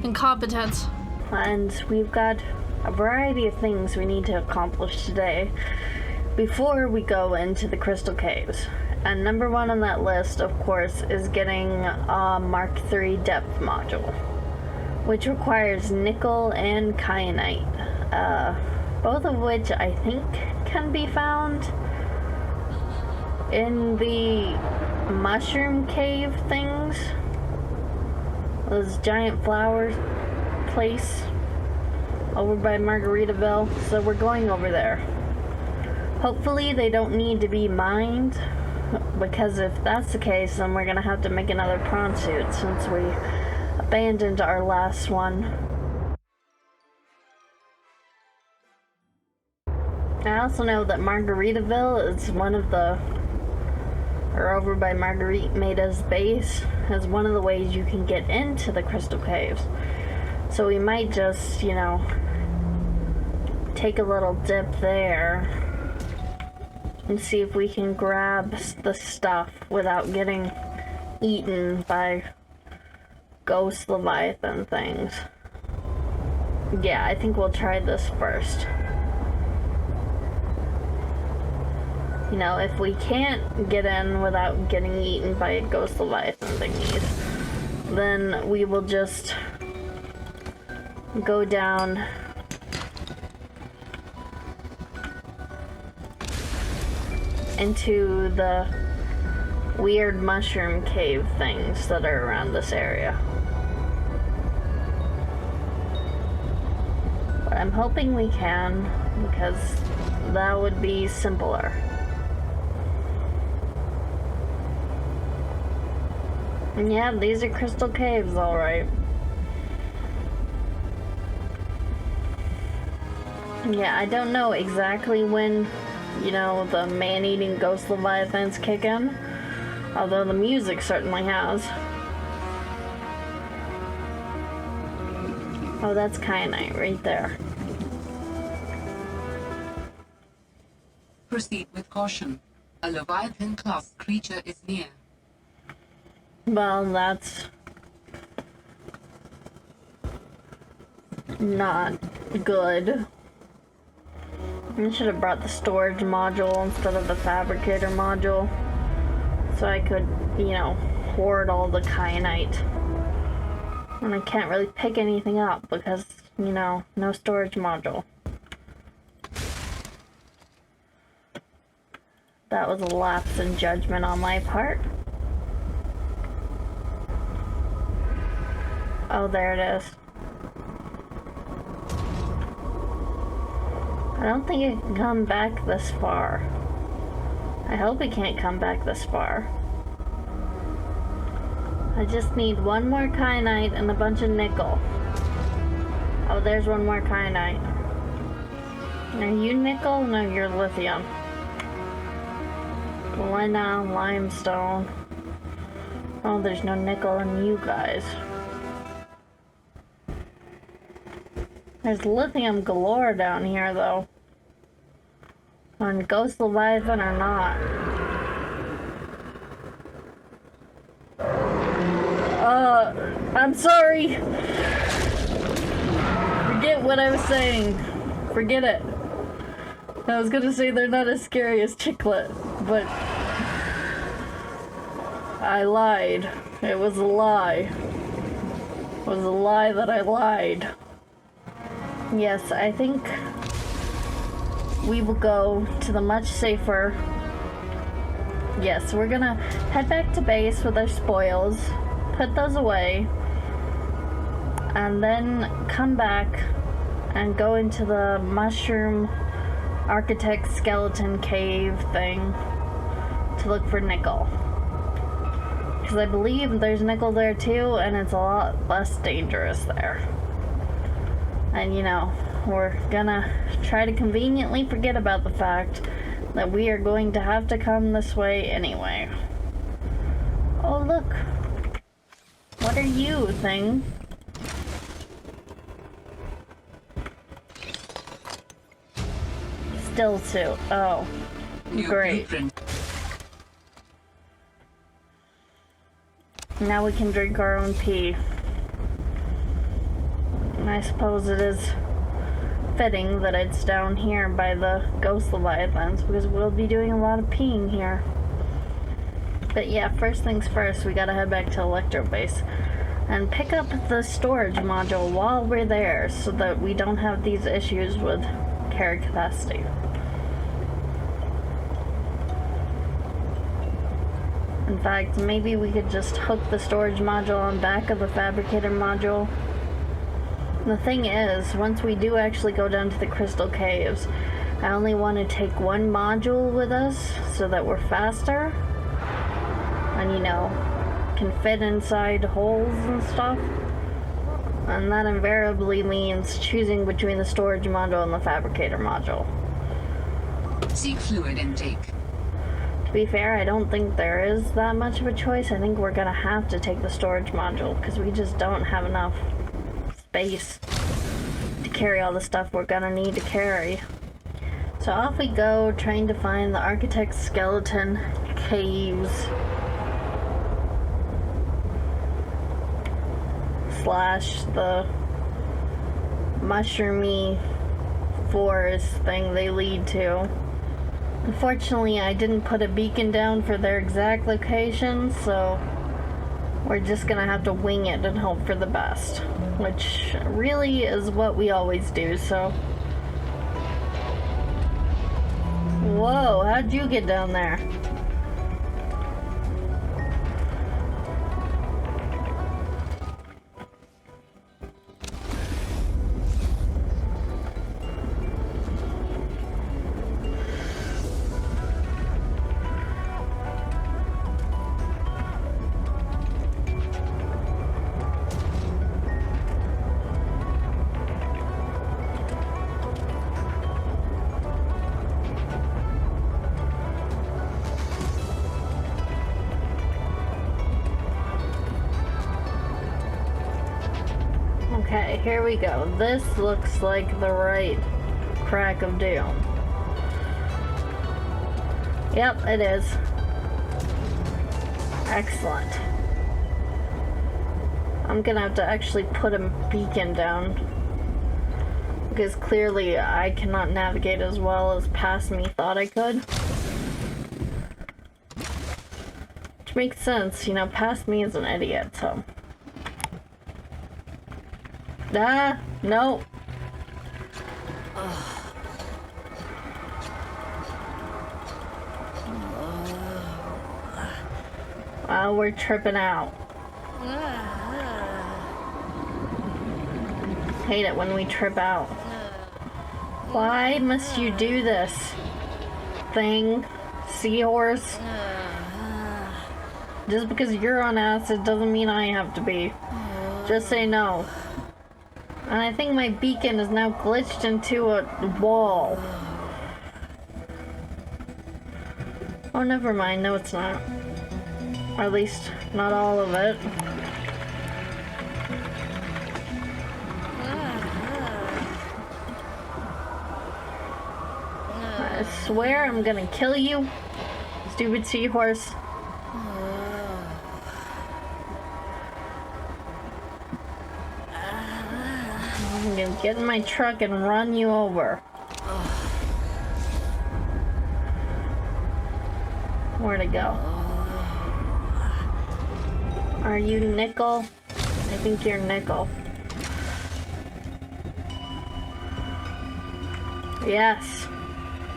incompetence. And we've got a variety of things we need to accomplish today before we go into the Crystal Caves. And number one on that list, of course, is getting a Mark III depth module, which requires nickel and kyanite, both of which I think can be found in the mushroom cave things. Those giant flower place over by Margaritaville. So we're going over there. Hopefully they don't need to be mined, because if that's the case, then we're gonna have to make another prawn suit since we abandoned our last one. I also know that Margaritaville is one of the, or over by Margarita's base, is one of the ways you can get into the Crystal Caves. So we might just, you know, take a little dip there and see if we can grab the stuff without getting eaten by ghost leviathan things. Yeah, I think we'll try this first. You know, if we can't get in without getting eaten by a ghost leviathan thingies, then we will just go down into the weird mushroom cave things that are around this area. But I'm hoping we can, because that would be simpler. And yeah, these are crystal caves, alright. Yeah, I don't know exactly when, you know, the man-eating ghost leviathans kick in, although the music certainly has. Oh, that's kyanite right there. Proceed with caution. A leviathan-class creature is near. Well, that's not good. I should have brought the storage module instead of the fabricator module, so I could, you know, hoard all the kyanite. And I can't really pick anything up because, you know, no storage module. That was a lapse in judgment on my part. Oh, there it is. I don't think it can come back this far. I hope it can't come back this far. I just need one more kyanite and a bunch of nickel. Oh, there's one more kyanite. Are you nickel? No, you're lithium. Galena, limestone. Oh, there's no nickel in you guys. There's lithium galore down here, though. On Ghost Leviathan or not. I'm sorry. Forget what I was saying. Forget it. I was gonna say they're not as scary as Chiclet, but I lied. It was a lie. It was a lie that I lied. Yes, I think we will go to the much safer. Yes, we're gonna head back to base with our spoils, put those away, and then come back and go into the mushroom architect skeleton cave thing to look for nickel. Because I believe there's nickel there too, and it's a lot less dangerous there. And you know, we're gonna try to conveniently forget about the fact that we are going to have to come this way anyway. Oh look! What are you, thing? Still two. Oh. Great. Now we can drink our own pee. And I suppose it is fitting that it's down here by the Ghost Leviathans, because we'll be doing a lot of peeing here. But yeah, first things first, we gotta head back to Electro Base and pick up the storage module while we're there so that we don't have these issues with carry capacity. In fact, maybe we could just hook the storage module on back of the fabricator module. The thing is, once we do actually go down to the crystal caves, I only want to take one module with us so that we're faster and, you know, can fit inside holes and stuff. And that invariably means choosing between the storage module and the fabricator module. Seek fluid intake. To be fair, I don't think there is that much of a choice. I think we're gonna have to take the storage module because we just don't have enough space to carry all the stuff we're gonna need to carry. So off we go, trying to find the architect's skeleton caves slash the mushroomy forest thing they lead to. Unfortunately, I didn't put a beacon down for their exact location, so we're just gonna have to wing it and hope for the best, which really is what we always do, so. Whoa, how'd you get down there? Okay, here we go. This looks like the right crack of doom. Yep, it is. Excellent. I'm gonna have to actually put a beacon down Because clearly I cannot navigate as well as past me thought I could. Which makes sense, you know, past me is an idiot, so. Ah, no. Well, we're tripping out. Hate it when we trip out. Why must you do this? Thing? Seahorse? Just because you're on acid doesn't mean I have to be. Just say no. And I think my beacon is now glitched into a wall. Oh, never mind. No, it's not. Or at least, not all of it. I swear I'm gonna kill you, stupid seahorse. I'm gonna get in my truck and run you over. Where'd it go? Are you nickel? I think you're nickel. Yes.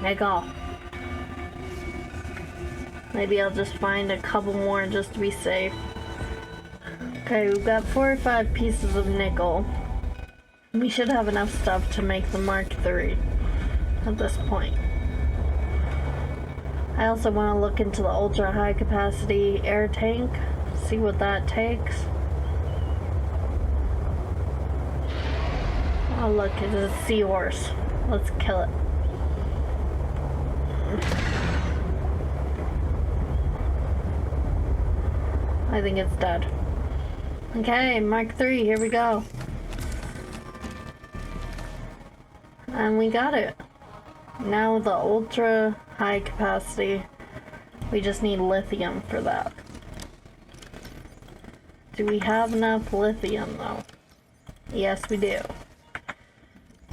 Nickel. Maybe I'll just find a couple more just to be safe. Okay, we've got 4 or 5 pieces of nickel. We should have enough stuff to make the Mark III at this point. I also want to look into the ultra high capacity air tank, see what that takes. Oh look, it's a seahorse. Let's kill it. I think it's dead. Okay, Mark III, here we go. And we got it. Now the ultra high capacity. We just need lithium for that. Do we have enough lithium though? Yes, we do.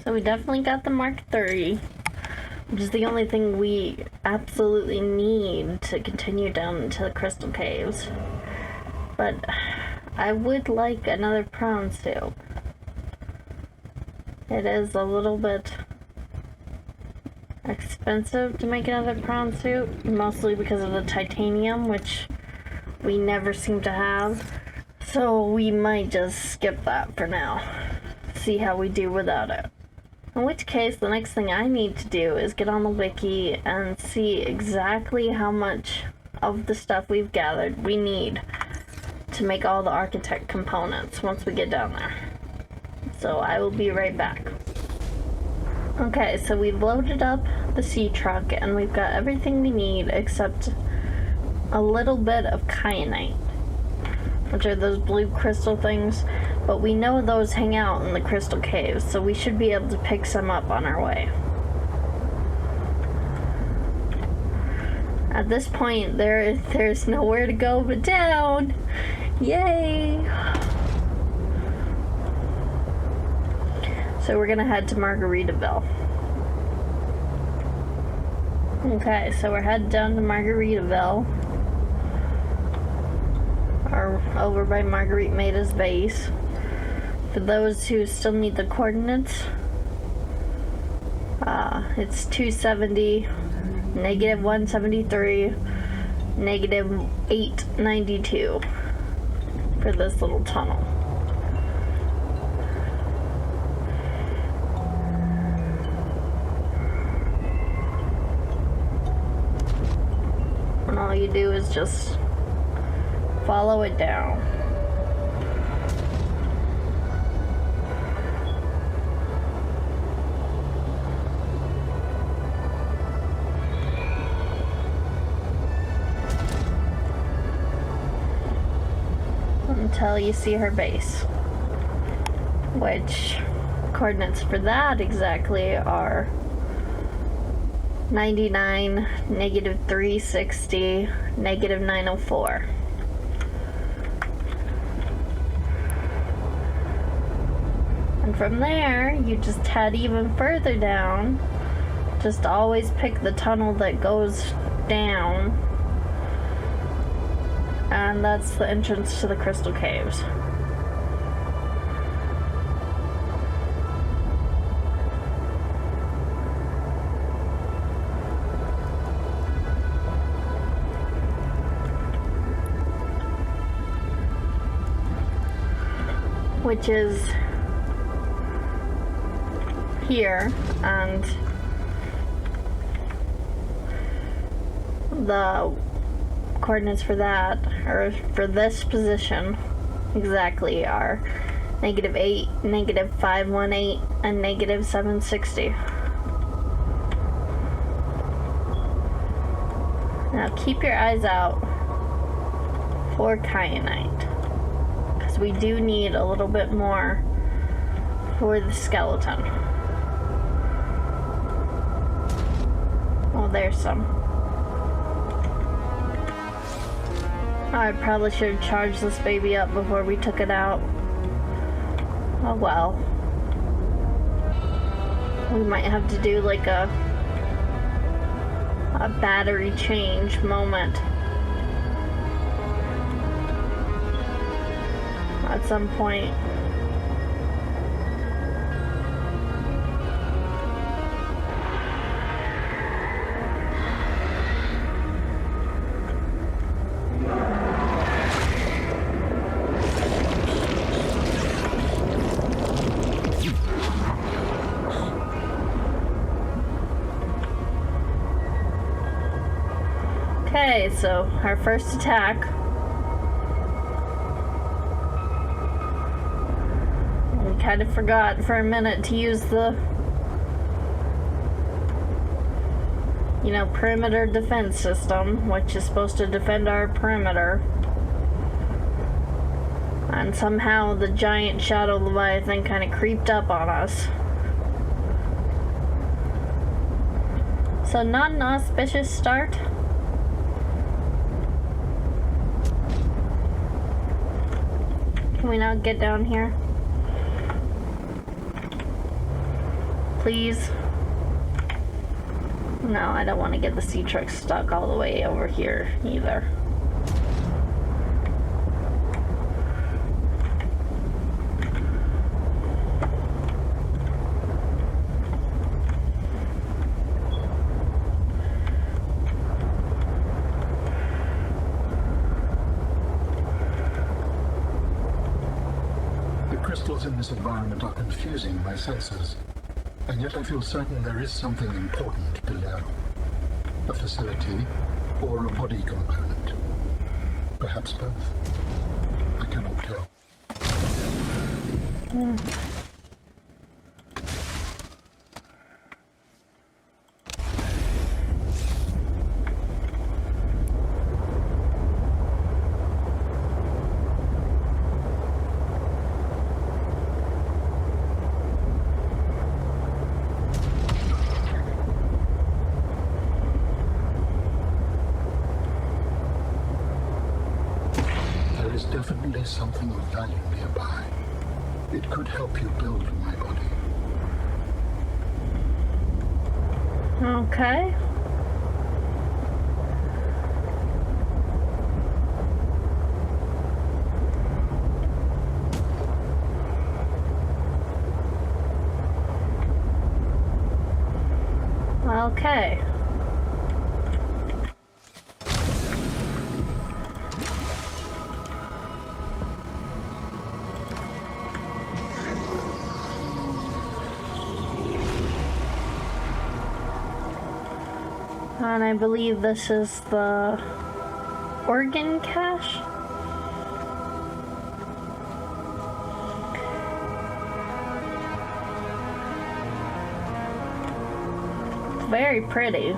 So we definitely got the Mark III, which is the only thing we absolutely need to continue down into the crystal caves. But I would like another prawn suit. It is a little bit expensive to make another prawn suit, mostly because of the titanium, which we never seem to have. So we might just skip that for now. See how we do without it. In which case, the next thing I need to do is get on the wiki and see exactly how much of the stuff we've gathered we need to make all the architect components once we get down there. So I will be right back. Okay, so we've loaded up the sea truck and we've got everything we need except a little bit of kyanite, which are those blue crystal things, but we know those hang out in the crystal caves, so we should be able to pick some up on our way. At this point, there's nowhere to go but down. Yay! So we're gonna head to Margaritaville. Okay, so we're headed down to Margaritaville. Or over by Marguerite Maida's base. For those who still need the coordinates, it's 270, negative 173, negative 892 for this little tunnel. And all you do is just follow it down. Until you see her base, which coordinates for that exactly are 99, negative 360, negative 904. And from there, you just head even further down. Just always pick the tunnel that goes down. And that's the entrance to the Crystal Caves. Which is here, and the coordinates for that, or for this position exactly, are -8, -518, and -760. Now keep your eyes out for kyanite, because we do need a little bit more for the skeleton. Oh, there's some. I probably should have charged this baby up before we took it out. Oh well. We might have to do like a battery change moment at some point. Okay, so our first attack. We kind of forgot for a minute to use the, perimeter defense system, which is supposed to defend our perimeter. And somehow the giant shadow leviathan kind of creeped up on us. So not an auspicious start. Can we not get down here? Please? No, I don't want to get the sea truck stuck all the way over here either. Crystals in this environment are confusing my senses, and yet I feel certain there is something important below. A facility or a body component. Perhaps both. I cannot tell. Definitely something of value nearby. It could help you build my body. Okay. Okay. And I believe this is the organ cache. Very pretty.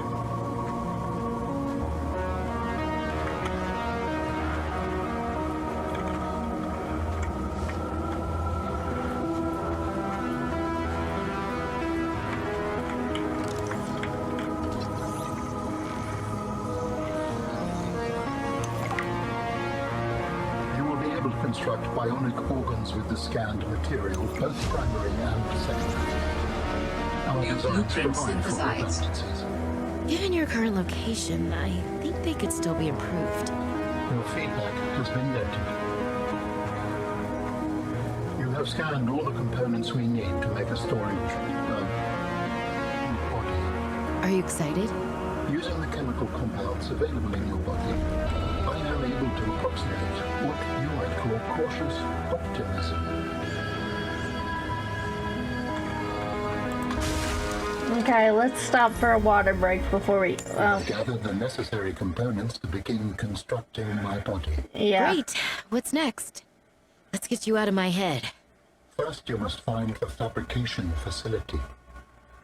reconstruct bionic organs with the scanned material, both primary and secondary. Our New designs blueprint provide for synthesized. redundancies. Given your current location, I think they could still be improved. Your feedback has been noted. You have scanned all the components we need to make a storage body. Are you excited? Using the chemical compounds available in your body, I am able to approximate what you might call cautious optimism. Okay, let's stop for a water break before we. I've gathered the necessary components to begin constructing my body. Yeah. Great. What's next? Let's get you out of my head. First, you must find the fabrication facility.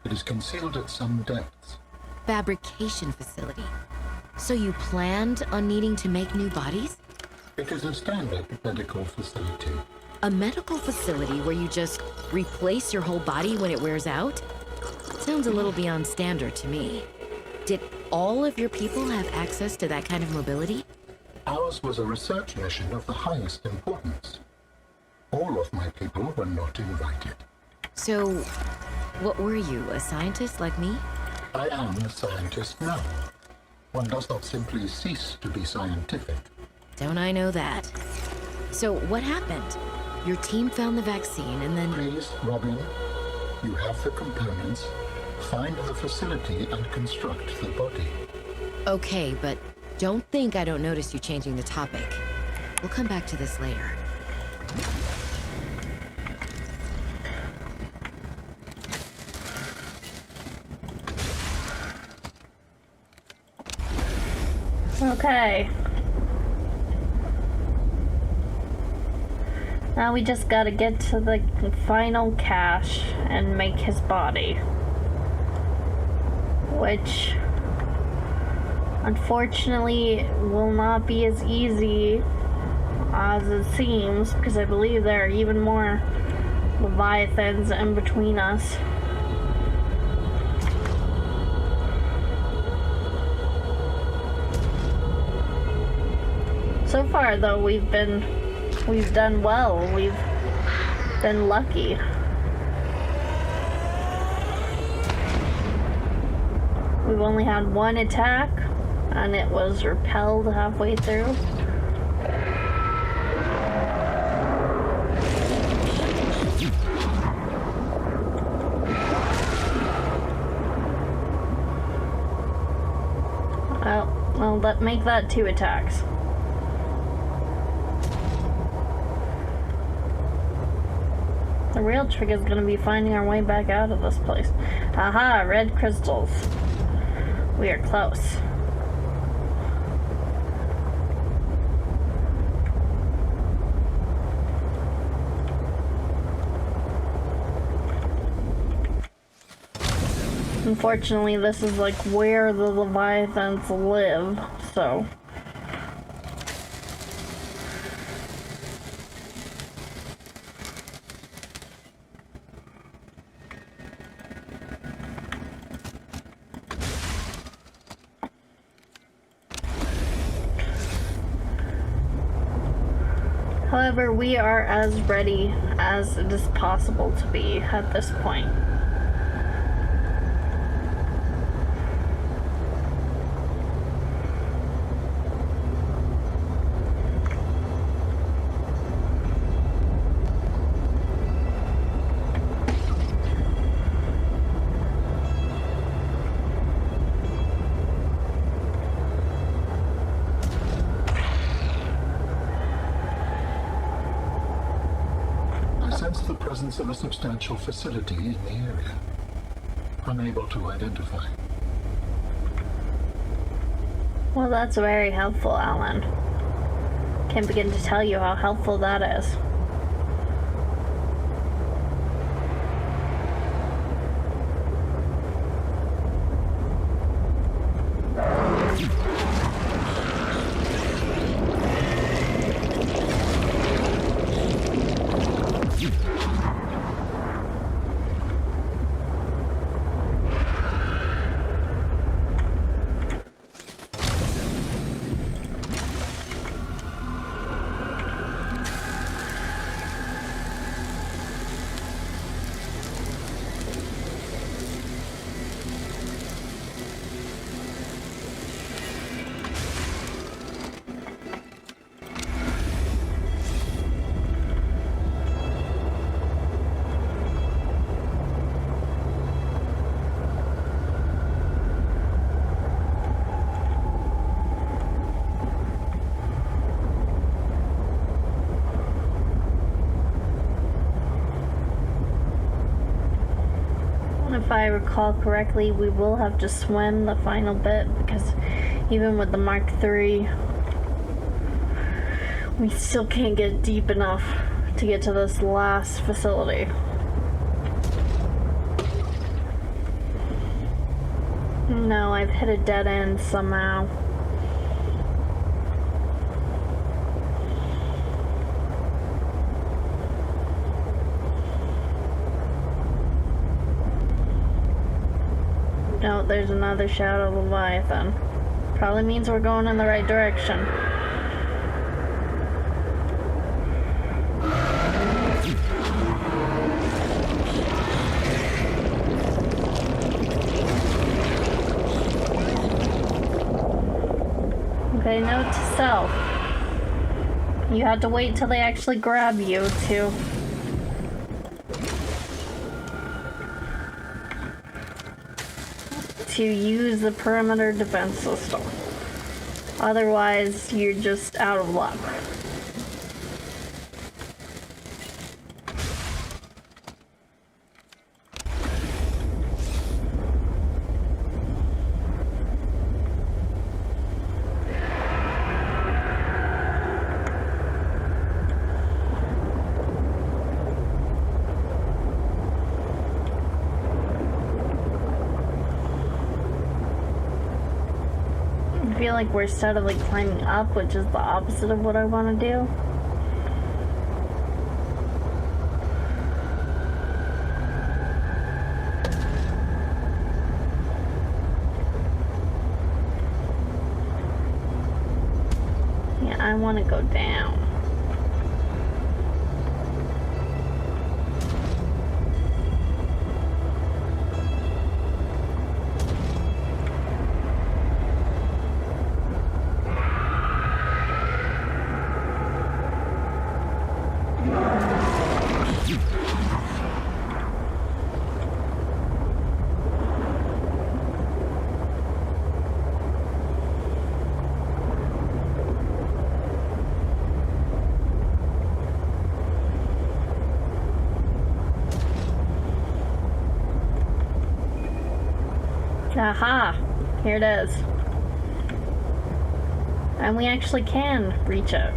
It is concealed at some depths. Fabrication facility. So you planned on needing to make new bodies? It is a standard medical facility. A medical facility where you just replace your whole body when it wears out? Sounds a little beyond standard to me. Did all of your people have access to that kind of mobility? Ours was a research mission of the highest importance. All of my people were not invited. So, what were you, a scientist like me? I am a scientist now. One does not simply cease to be scientific. Don't I know that? So, what happened? Your team found the vaccine and then... Please, Robin, you have the components. Find the facility and construct the body. Okay, but don't think I don't notice you changing the topic. We'll come back to this later. Okay. Now we just gotta get to the final cache and make his body. Which, unfortunately, will not be as easy as it seems, because I believe there are even more Leviathans in between us. So far, though, we've done well. We've been lucky. We've only had one attack, and it was repelled halfway through. Well, make that 2 attacks. The real trick is going to be finding our way back out of this place. Aha, red crystals. We are close. Unfortunately, this is like where the Leviathans live, so... However, we are as ready as it is possible to be at this point. The presence of a substantial facility in the area. Unable to identify. Well, that's very helpful, Alan. Can't begin to tell you how helpful that is. if I recall correctly, we will have to swim the final bit because even with the Mark III, we still can't get deep enough to get to this last facility. No, I've hit a dead end somehow. No, there's another Shadow Leviathan. Probably means we're going in the right direction. Okay, note to self. You have to wait till they actually grab you to use the perimeter defense system. Otherwise, you're just out of luck. I feel like we're steadily climbing up, which is the opposite of what I want to do. Yeah, I want to go down. Aha! Here it is. And we actually can reach it.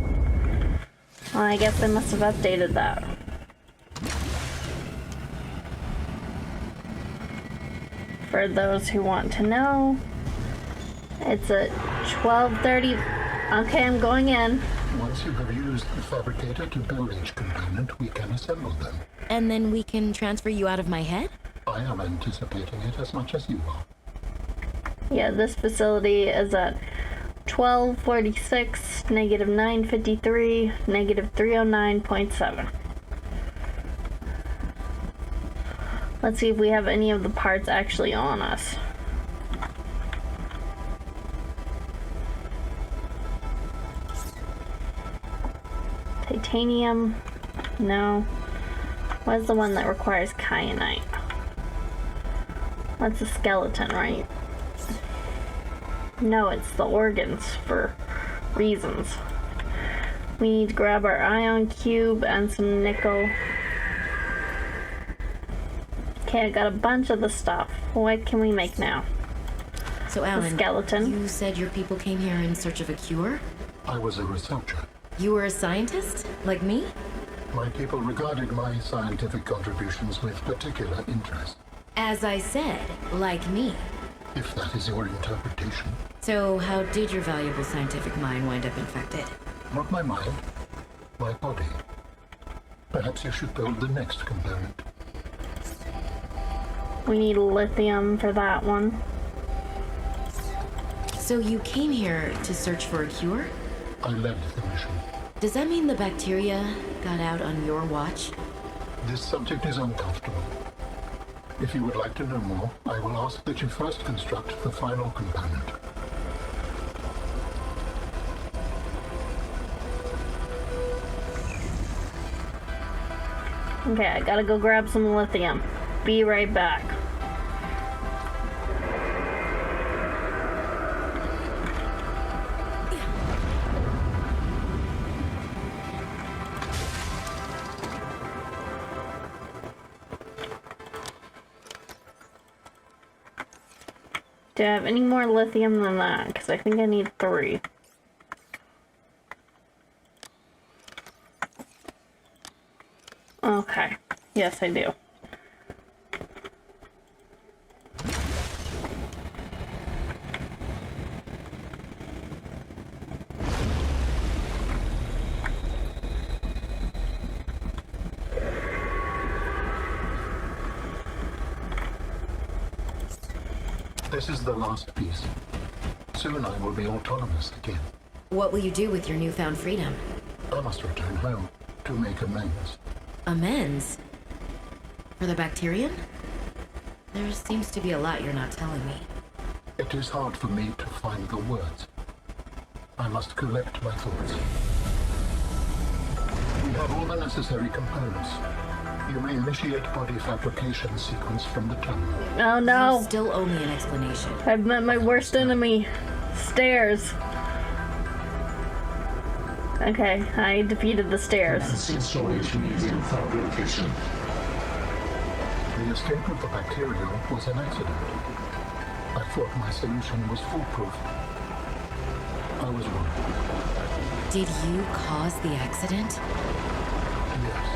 Well, I guess they must have updated that. For those who want to know, it's at 12:30. Okay, I'm going in. Once you have used the fabricator to build each component, we can assemble them. And then we can transfer you out of my head? I am anticipating it as much as you are. Yeah, this facility is at 1246, negative 953, negative 309.7. Let's see if we have any of the parts actually on us. Titanium, no. What's the one that requires kyanite? That's a skeleton, right? No, it's the organs for reasons. We need to grab our ion cube and some nickel. Okay, I got a bunch of the stuff. What can we make now? So, Alan, the skeleton. You said your people came here in search of a cure? I was a researcher. You were a scientist? Like me? My people regarded my scientific contributions with particular interest. As I said, like me. If that is your interpretation. So, how did your valuable scientific mind wind up infected? Not my mind, my body. Perhaps you should build the next component. We need lithium for that one. So you came here to search for a cure? I led the mission. Does that mean the bacteria got out on your watch? This subject is uncomfortable. If you would like to know more, I will ask that you first construct the final component. Okay, I gotta go grab some lithium. Be right back. Do I have any more lithium than that? Because I think I need 3. Okay. Yes, I do. This is the last piece. Soon I will be autonomous again. What will you do with your newfound freedom? I must return home to make amends. Amends? For the Bacterian? There seems to be a lot you're not telling me. It is hard for me to find the words. I must collect my thoughts. We have all the necessary components. You may initiate body fabrication sequence from the terminal. Oh no! You still owe me an explanation. I've met my worst enemy. Stairs. Okay, I defeated the stairs. Storage medium fabrication. The escape of the bacteria was an accident. I thought my solution was foolproof. I was wrong. Did you cause the accident? Yes.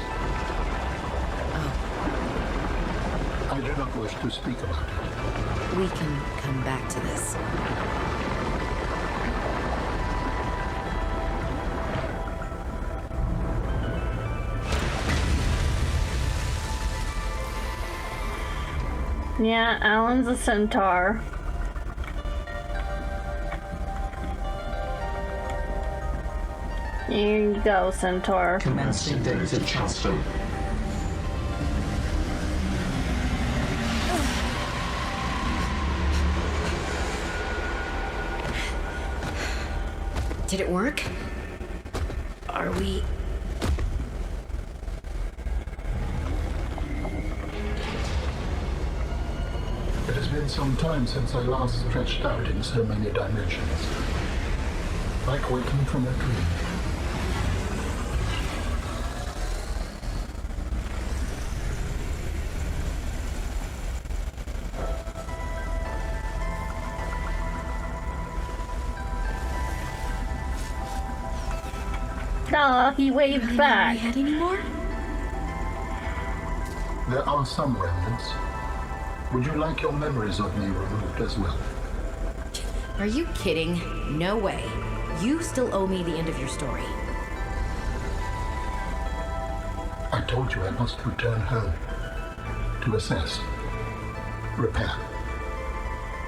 Oh. I do not wish to speak about it. We can come back to this. Yeah, Alan's a centaur. Here you go, centaur. Commencing data transfer. Did it work? Are we... It has been some time since I last stretched out in so many dimensions. Like waking from a dream. Aw, he waved back. Head anymore? There are some remnants. Would you like your memories of me removed as well? Are you kidding? No way. You still owe me the end of your story. I told you I must return home. To assess. Repair.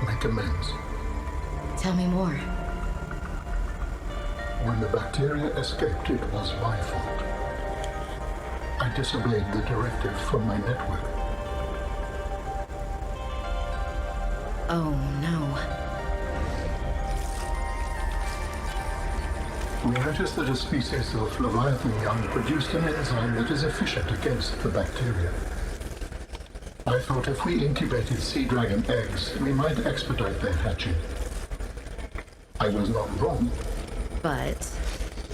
Make amends. Tell me more. When the bacteria escaped, it was my fault. I disobeyed the directive from my network. Oh, no. We noticed that a species of Leviathan young produced an enzyme that is efficient against the bacteria. I thought if we incubated sea dragon eggs, we might expedite their hatching. I was not wrong. But...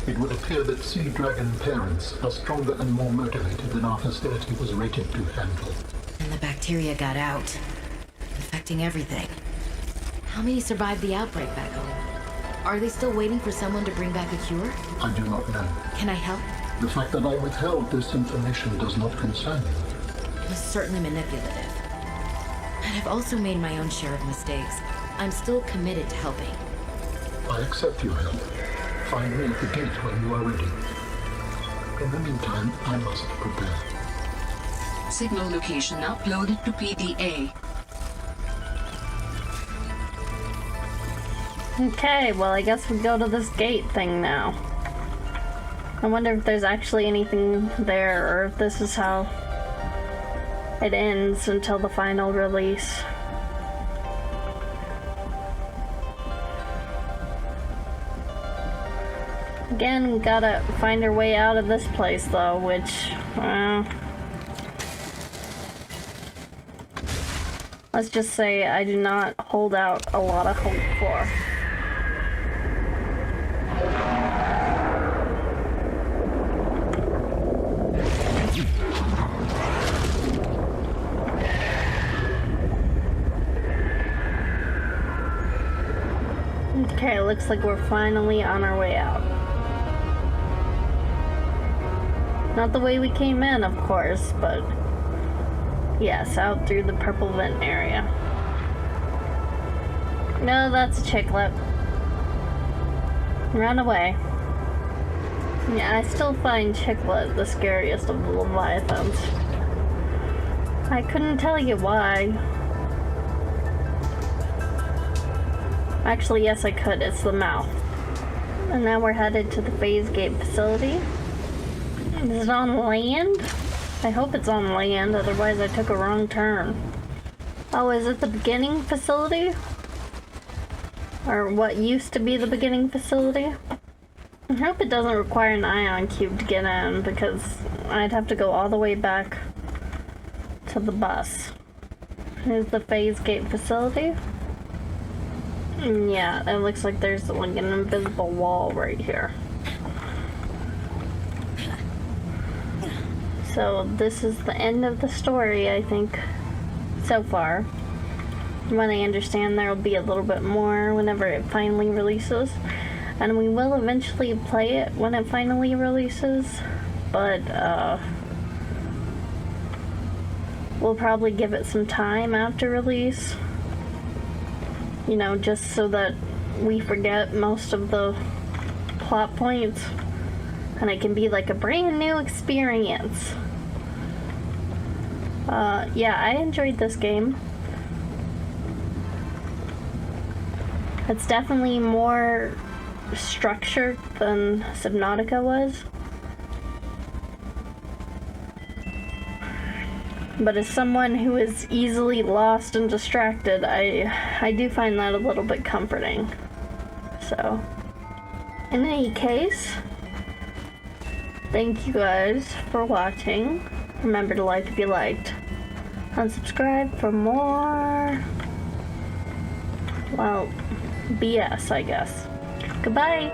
It would appear that sea dragon parents are stronger and more motivated than our facility was rated to handle. And the bacteria got out, infecting everything. How many survived the outbreak back home? Are they still waiting for someone to bring back a cure? I do not know. Can I help? The fact that I withheld this information does not concern you. It was certainly manipulative. And I've also made my own share of mistakes. I'm still committed to helping. I accept your help. Find me at the gate when you are ready. In the meantime, I must prepare. Signal location uploaded to PDA. Okay, well I guess we go to this gate thing now. I wonder if there's actually anything there, or if this is how it ends until the final release. Again, we gotta find our way out of this place though, which, let's just say I do not hold out a lot of hope for. Okay, looks like we're finally on our way out. Not the way we came in, of course, but yes, out through the purple vent area. No, that's a chicklet. Run away. Yeah, I still find chicklet the scariest of the leviathans. I couldn't tell you why. Actually, yes, I could. It's the mouth. And now we're headed to the phase gate facility. Is it on land? I hope it's on land, otherwise I took a wrong turn. Oh, is it the beginning facility? Or what used to be the beginning facility? I hope it doesn't require an ion cube to get in, because I'd have to go all the way back to the bus. Here's the phase gate facility. Yeah, it looks like there's like an invisible wall right here. So this is the end of the story, I think, so far. From what I understand, there will be a little bit more whenever it finally releases. And we will eventually play it when it finally releases. But, we'll probably give it some time after release. You know, just so that we forget most of the plot points. And it can be like a brand new experience. Yeah, I enjoyed this game. It's definitely more structured than Subnautica was. But as someone who is easily lost and distracted, I do find that a little bit comforting. So, in any case, thank you guys for watching. Remember to like if you liked. Unsubscribe for more, well, BS, I guess. Goodbye!